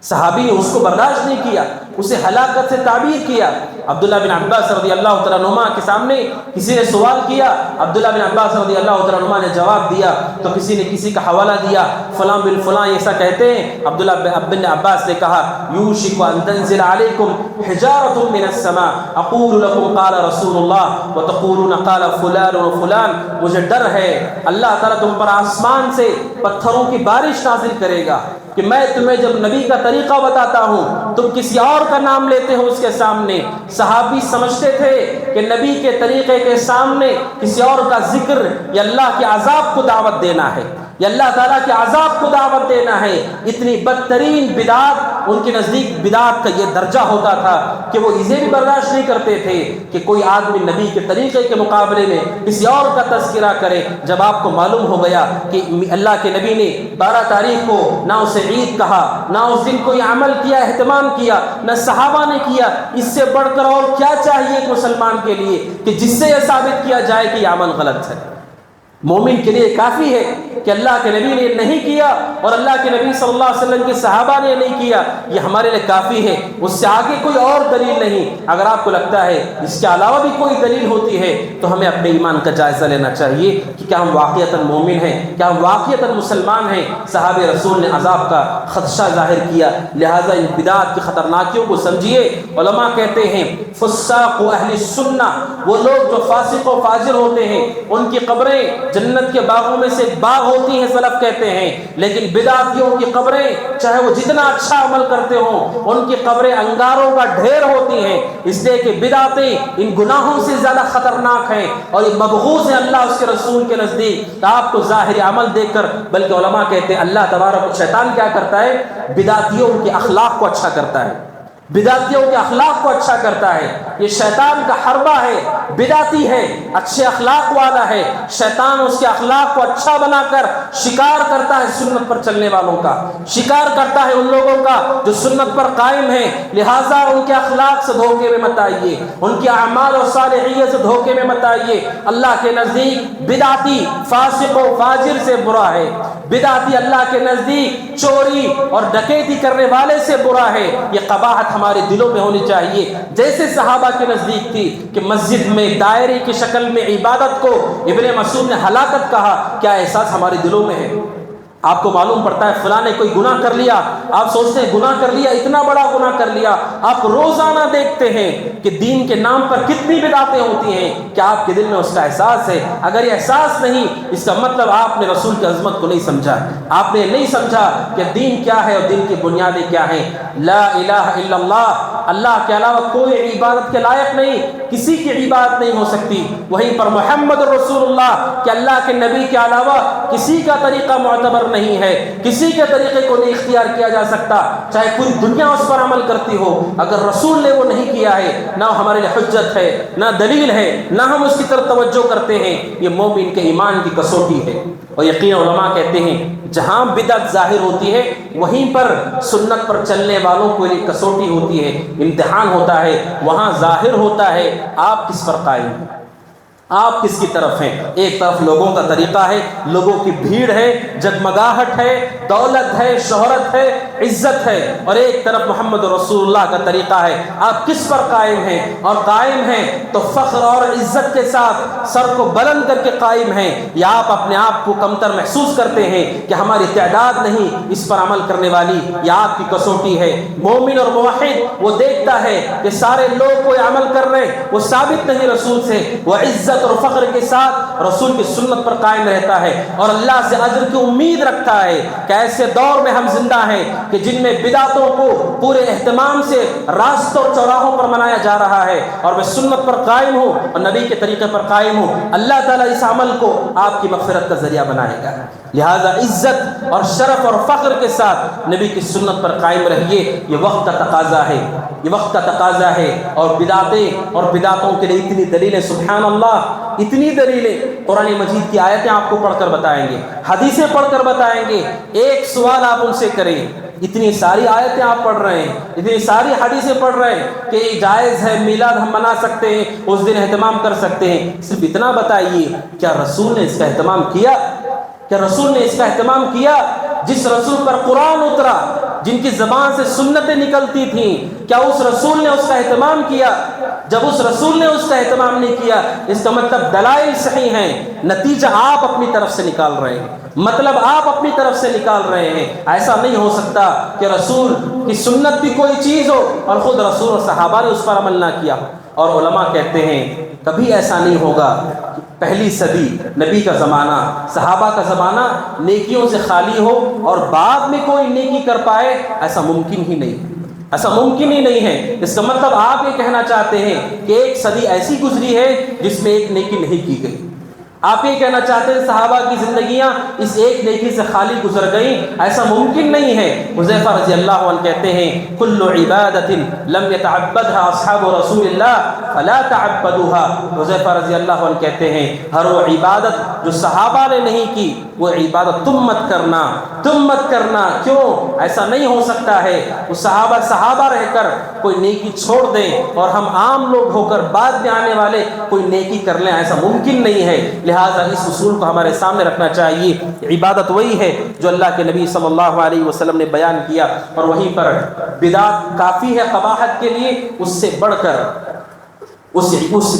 صحابی نے اس کو برداشت نہیں کیا، اسے ہلاکت سے تعبیر کیا۔ عبداللہ بن عباس رضی اللہ تعالیٰ عنہما کے سامنے کسی نے سوال کیا، عبداللہ بن عباس رضی اللہ تعالیٰ عنہما نے جواب دیا، تو کسی نے کسی کا حوالہ دیا، فلاں بن فلاں ایسا کہتے ہیں۔ عبداللہ بن عباس نے کہا یوشک ان تنزل علیکم حجارۃ من السماء اقول لکم قال رسول اللہ وتقولون قال فلان و فلان، مجھے ڈر ہے اللہ تعالیٰ تم پر آسمان سے پتھروں کی بارش نازل کرے گا کہ میں تمہیں جب نبی کا طریقہ بتاتا ہوں تم کسی اور کا نام لیتے ہو اس کے سامنے۔ صحابی سمجھتے تھے کہ نبی کے طریقے کے سامنے کسی اور کا ذکر یا اللہ کے عذاب کو دعوت دینا ہے، یا اللہ تعالیٰ کے عذاب کو دعوت دینا ہے۔ اتنی بدترین بدعت ان کے نزدیک بدعت کا یہ درجہ ہوتا تھا کہ وہ اسے بھی برداشت نہیں کرتے تھے کہ کوئی آدمی نبی کے طریقے کے مقابلے میں کسی اور کا تذکرہ کرے۔ جب آپ کو معلوم ہو گیا کہ اللہ کے نبی نے 12 تاریخ کو نہ اسے عید کہا، نہ اس دن کوئی عمل کیا، اہتمام کیا، نہ صحابہ نے کیا، اس سے بڑھ کر اور کیا چاہیے ایک مسلمان کے لیے کہ جس سے یہ ثابت کیا جائے کہ یہ عمل غلط ہے۔ مومن کے لیے کافی ہے کہ اللہ کے نبی نے نہیں کیا اور اللہ کے نبی صلی اللہ علیہ وسلم کے صحابہ نے نہیں کیا، یہ ہمارے لیے کافی ہے، اس سے آگے کوئی اور دلیل نہیں۔ اگر آپ کو لگتا ہے اس کے علاوہ بھی کوئی دلیل ہوتی ہے تو ہمیں اپنے ایمان کا جائزہ لینا چاہیے کہ کیا ہم واقعتاً مومن ہیں، کیا ہم واقعتاً مسلمان ہیں۔ صحابہ رسول نے عذاب کا خدشہ ظاہر کیا، لہٰذا ان بدعات کی خطرناکیوں کو سمجھیے۔ علماء کہتے ہیں فساق و اہل السنہ، وہ لوگ جو فاسق و فاجر ہوتے ہیں ان کی قبریں جنت کے باغوں میں سے ایک باغ ہوتی ہیں، سلف کہتے ہیں، لیکن بدعتیوں کی قبریں چاہے وہ جتنا اچھا عمل کرتے ہوں ان کی قبریں انگاروں کا ڈھیر ہوتی ہیں، اس لیے کہ بدعتیں ان گناہوں سے زیادہ خطرناک ہیں اور یہ مبغوض ہیں اللہ اس کے رسول کے نزدیک۔ آپ کو ظاہری عمل دیکھ کر، بلکہ علماء کہتے ہیں اللہ تبارک شیطان کیا کرتا ہے، بدعتیوں کے اخلاق کو اچھا کرتا ہے، بدعتیوں کے اخلاق کو اچھا کرتا ہے۔ یہ شیطان کا حربہ ہے، بدعتی ہے، اچھے اخلاق والا ہے، شیطان اس کے اخلاق کو اچھا بنا کر شکار کرتا ہے سنت پر چلنے والوں کا، شکار کرتا ہے ان لوگوں کا جو سنت پر قائم ہیں۔ لہٰذا ان کے اخلاق سے دھوکے میں مت آئیے، ان کے اعمال اور صالحیت سے دھوکے میں مت آئیے۔ اللہ کے نزدیک بدعتی فاسق و فاجر سے برا ہے، بدعتی اللہ کے نزدیک چوری اور ڈکیتی کرنے والے سے برا ہے۔ یہ قباحت ہمارے دلوں میں ہونی چاہیے، جیسے صحابہ کے نزدیک تھی کہ مسجد میں دائرے کی شکل میں عبادت کو ابن مسعود نے ہلاکت کہا، کیا احساس ہمارے دلوں میں ہے؟ آپ کو معلوم پڑتا ہے فلاں نے کوئی گناہ کر لیا، آپ سوچتے ہیں گناہ کر لیا، اتنا بڑا گناہ کر لیا۔ آپ روزانہ دیکھتے ہیں کہ دین کے نام پر کتنی بدعتیں ہوتی ہیں، کیا آپ کے دل میں اس کا احساس ہے؟ اگر یہ احساس نہیں، اس کا مطلب آپ نے رسول کی عظمت کو نہیں سمجھا، آپ نے نہیں سمجھا کہ دین کیا ہے اور دین کی بنیادیں کیا ہیں۔ لا الہ الا اللہ، اللہ کے علاوہ کوئی عبادت کے لائق نہیں، کسی کی عبادت نہیں ہو سکتی۔ وہیں پر محمد رسول اللہ کہ اللہ کے نبی کے علاوہ کسی کا طریقہ معتبر نہیں ہے، کسی کے طریقے کو نہیں اختیار کیا جا سکتا، چاہے پوری دنیا اس پر عمل کرتی ہو، اگر رسول نے وہ نہیں کیا ہے نہ ہمارے لیے حجت ہے، نہ دلیل ہے، نہ ہم اس کی طرف توجہ کرتے ہیں۔ یہ مومن کے ایمان کی کسوٹی ہے۔ اور یقین علماء کہتے ہیں جہاں بدعت ظاہر ہوتی ہے وہیں پر سنت پر چلنے والوں کو یہ کسوٹی ہوتی ہے، امتحان ہوتا ہے، وہاں ظاہر ہوتا ہے آپ کس پر قائم ہیں، آپ کس کی طرف ہیں۔ ایک طرف لوگوں کا طریقہ ہے، لوگوں کی بھیڑ ہے، جگمگاہٹ ہے، دولت ہے، شہرت ہے، عزت ہے، اور ایک طرف محمد رسول اللہ کا طریقہ ہے۔ آپ کس پر قائم ہیں؟ اور قائم ہیں تو فخر اور عزت کے ساتھ سر کو بلند کر کے قائم ہیں، یا آپ اپنے آپ کو کمتر محسوس کرتے ہیں کہ ہماری تعداد نہیں اس پر عمل کرنے والی، یا آپ کی کسوٹی ہے۔ مومن اور موحد وہ دیکھتا ہے کہ سارے لوگ کوئی عمل کر رہے ہیں، وہ ثابت نہیں رسول سے، وہ عزت اور فخر کے ساتھ رسول کی سنت پر قائم رہتا ہے اور اللہ سے اجر کی امید رکھتا ہے کہ ایسے دور میں ہم زندہ ہیں کہ جن میں بدعتوں کو پورے اہتمام سے راستوں اور چوراہوں پر منایا جا رہا ہے، اور میں سنت پر قائم ہوں اور نبی کے طریقے پر قائم ہوں۔ اللہ تعالیٰ اس عمل کو آپ کی مغفرت کا ذریعہ بنائے گا، لہذا عزت اور شرف اور فخر کے ساتھ نبی کی سنت پر قائم رہیے۔ یہ وقت کا تقاضا ہے، یہ وقت کا تقاضا ہے، اور بدعتیں اور بدعتوں کے لیے اتنی دلیلیں، سبحان اللہ، اتنی دلیلیں۔ قرآن مجید کی آیتیں آپ کو پڑھ کر بتائیں گے، حدیثیں پڑھ کر بتائیں گے۔ ایک سوال آپ ان سے کریں، اتنی ساری آیتیں آپ پڑھ رہے ہیں، اتنی ساری حدیثیں پڑھ رہے ہیں کہ یہ جائز ہے، میلاد ہم منا سکتے ہیں، اس دن اہتمام کر سکتے ہیں، صرف اتنا بتائیے کیا رسول نے اس کا اہتمام کیا؟ کیا رسول نے اس کا اہتمام کیا؟ جس رسول پر قرآن اترا، جن کی زبان سے سنتیں نکلتی تھیں، کیا اس رسول نے اس کا اہتمام کیا؟ جب اس رسول نے اس کا اہتمام نہیں کیا، اس کا مطلب دلائل صحیح ہیں، نتیجہ آپ اپنی طرف سے نکال رہے ہیں، مطلب آپ اپنی طرف سے نکال رہے ہیں۔ ایسا نہیں ہو سکتا کہ رسول کی سنت بھی کوئی چیز ہو اور خود رسول اور صحابہ نے اس پر عمل نہ کیا۔ اور علماء کہتے ہیں کبھی ایسا نہیں ہوگا کہ پہلی صدی نبی کا زمانہ، صحابہ کا زمانہ نیکیوں سے خالی ہو اور بعد میں کوئی نیکی کر پائے، ایسا ممکن ہی نہیں، ایسا ممکن ہی نہیں ہے۔ اس کا مطلب آپ یہ کہنا چاہتے ہیں کہ ایک صدی ایسی گزری ہے جس میں ایک نیکی نہیں کی گئی، آپ یہ کہنا چاہتے ہیں صحابہ کی زندگیاں اس ایک نیکی سے خالی گزر گئیں؟ ایسا ممکن نہیں ہے۔ حذیفہ رضی اللہ عنہ کہتے ہیں کل عبادت لم يتعبدها اصحاب رسول اللہ فلا تعبدوها۔ حذیفہ رضی اللہ عنہ کہتے ہیں ہر وہ عبادت جو صحابہ نے نہیں کی وہ عبادت تم مت کرنا، تم مت کرنا۔ کیوں؟ ایسا نہیں ہو سکتا ہے وہ صحابہ رہ کر کوئی نیکی چھوڑ دیں اور ہم عام لوگ ہو کر بعد میں آنے والے کوئی نیکی کر لیں، ایسا ممکن نہیں ہے۔ لہٰذا اس اصول کو ہمارے سامنے رکھنا چاہیے۔ عبادت وہی ہے جو اللہ کے نبی صلی اللہ علیہ وسلم نے بیان کیا، اور وہیں پر بدعت کافی ہے قباحت کے لیے، اس سے بڑھ کر اس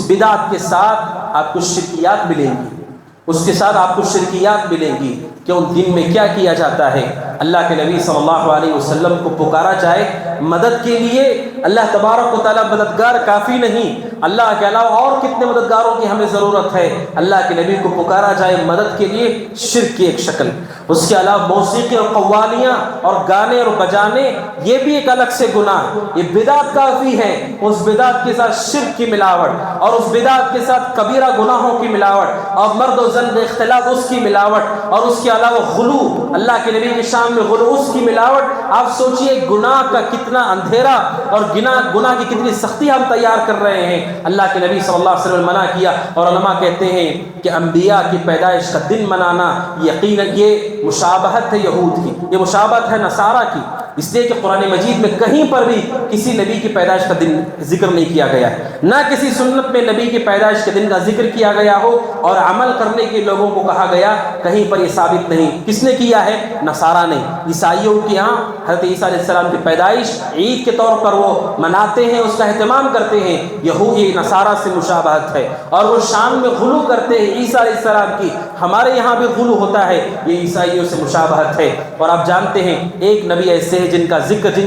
بدعت کے ساتھ آپ کو شرکیات ملیں گی، اس کے ساتھ آپ کو شرکیات ملیں گی کہ ان دن میں کیا کیا جاتا ہے۔ اللہ کے نبی صلی اللہ علیہ وسلم کو پکارا جائے مدد کے لیے، اللہ تبارک و تعالیٰ مددگار کافی نہیں، اللہ کے علاوہ اور کتنے مددگاروں کی ہمیں ضرورت ہے۔ اللہ کے نبی کو پکارا جائے مدد کے لیے، شرک کی ایک شکل۔ اس کے علاوہ موسیقی اور قوالیاں اور گانے اور بجانے، یہ بھی ایک الگ سے گناہ، یہ بدعت کافی ہے۔ اس بدعت کے ساتھ شرک کی ملاوٹ، اور اس بدعت کے ساتھ کبیرہ گناہوں کی ملاوٹ، اور مرد و زن میں اختلاط اس کی ملاوٹ، اور اس کے علاوہ غلو، اللہ کے نبی کی شان میں غلو اس کی ملاوٹ۔ آپ سوچئے گناہ کا کتنا اندھیرا اور گناہ کی کتنی سختی ہم تیار کر رہے ہیں۔ اللہ کے نبی صلی اللہ علیہ وسلم منع کیا، اور علماء کہتے ہیں کہ انبیاء کی پیدائش کا دن منانا یقیناً یہ مشابہت ہے یہود کی، یہ مشابہت ہے نصارہ کی، اس لیے کہ قرآن مجید میں کہیں پر بھی کسی نبی کی پیدائش کا دن ذکر نہیں کیا گیا ہے، نہ کسی سنت میں نبی کی پیدائش کے دن کا ذکر کیا گیا ہو اور عمل کرنے کے لوگوں کو کہا گیا، کہیں پر یہ ثابت نہیں۔ کس نے کیا ہے؟ نصارہ نے۔ عیسائیوں کے یہاں حضرت عیسیٰ علیہ السلام کی پیدائش عید کے طور پر وہ مناتے ہیں، اس کا اہتمام کرتے ہیں، یہودی نصارہ سے مشابہت ہے، اور وہ شان میں غلو کرتے ہیں عیسیٰ علیہ السلام کی، ہمارے یہاں بھی غلو ہوتا ہے، یہ عیسائیوں سے مشابہت ہے۔ اور آپ جانتے ہیں ایک نبی ایسے ہیں جن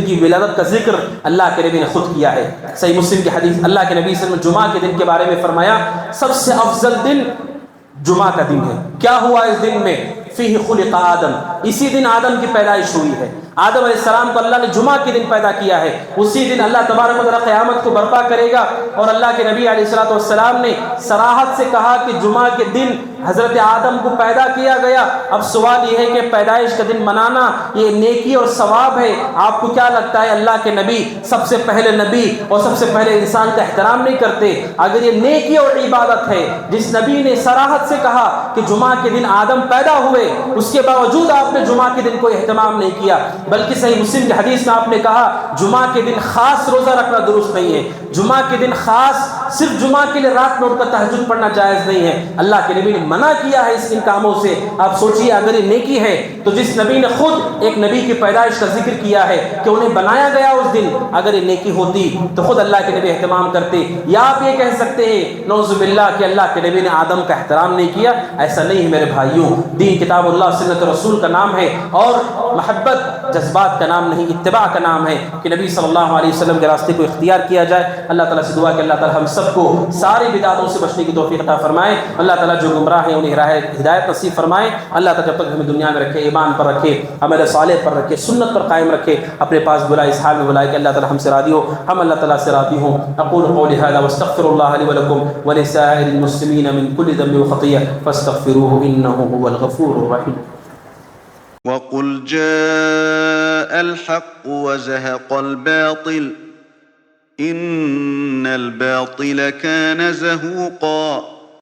کی ولادت کا ذکر اللہ کے نبی نے خود کیا ہے۔ صحیح مسلم کی حدیث، اللہ کے نبی صلی اللہ علیہ وسلم جمعہ کے دن کے بارے میں فرمایا سب سے افضل دن جمعہ کا دن ہے۔ کیا ہوا اس دن میں؟ فیہ خلق آدم، اسی دن آدم کی پیدائش ہوئی ہے۔ آدم علیہ السلام کو اللہ نے جمعہ کے دن پیدا کیا ہے، اسی دن اللہ تبارک و تعالیٰ قیامت کو برپا کرے گا۔ اور اللہ کے نبی علیہ السلام نے صراحت سے کہا کہ جمعہ کے دن حضرت آدم کو پیدا کیا گیا۔ اب سوال یہ ہے کہ پیدائش کا دن منانا یہ نیکی اور ثواب ہے، آپ کو کیا لگتا ہے اللہ کے نبی سب سے پہلے نبی اور سب سے پہلے انسان کا احترام نہیں کرتے؟ اگر یہ نیکی اور عبادت ہے، جس نبی نے صراحت سے کہا کہ جمعہ کے دن آدم پیدا ہوئے، اس کے باوجود آپ نے جمعہ کے دن کوئی اہتمام نہیں کیا، بلکہ صحیح مسلم کی حدیث میں آپ نے کہا جمعہ کے دن خاص روزہ رکھنا درست نہیں ہے، جمعہ کے دن خاص صرف جمعہ کے لیے رات میں اٹھ کر تہجد پڑھنا جائز نہیں ہے، اللہ کے نبی نے منع کیا ہے ان کاموں سے۔ آپ سوچئے اگر یہ نیکی ہے تو جس نبی نے خود ایک نبی کی پیدائش کا ذکر کیا ہے کہ انہیں بنایا گیا اس دن، اگر یہ نیکی ہوتی تو خود اللہ کے نبی اہتمام کرتے۔ یا آپ یہ کہہ سکتے ہیں نعوذ باللہ کہ اللہ کے نبی نے آدم کا احترام نہیں کیا، ایسا نہیں ہے میرے بھائیوں۔ دین کتاب اللہ سنت رسول کا نام ہے، اور محبت جذبات کا نام نہیں، اتباع کا نام ہے کہ نبی صلی اللہ علیہ وسلم کے راستے کو اختیار کیا جائے۔ اللہ تعالیٰ سے دعا کہ اللہ تعالیٰ ہم سب کو ساری بدعتوں سے بچنے کی توفیق عطا فرمائے۔ اللہ تعالیٰ جو گمراہ ہیں انہیں راہ ہدایت نصیب فرمائے۔ اللہ تعالیٰ جب تک ہمیں دنیا میں رکھے، ایمان پر رکھے، عمل صالح پر رکھے، سنت پر قائم رکھے، اپنے پاس بلائے، اس حال میں بلائے کہ اللہ تعالیٰ ہم سے راضی ہو، ہم اللہ تعالیٰ سے راضی ہوں۔ اقول قولی ھذا واستغفر اللہ لی ولکم ولسائر المسلمین من کل ذنب وخطیئہ فاستغفروہ انہ هو الغفور الرحیم۔ وقل جاء الحق وزهق الباطل إن الباطل كان زهوقا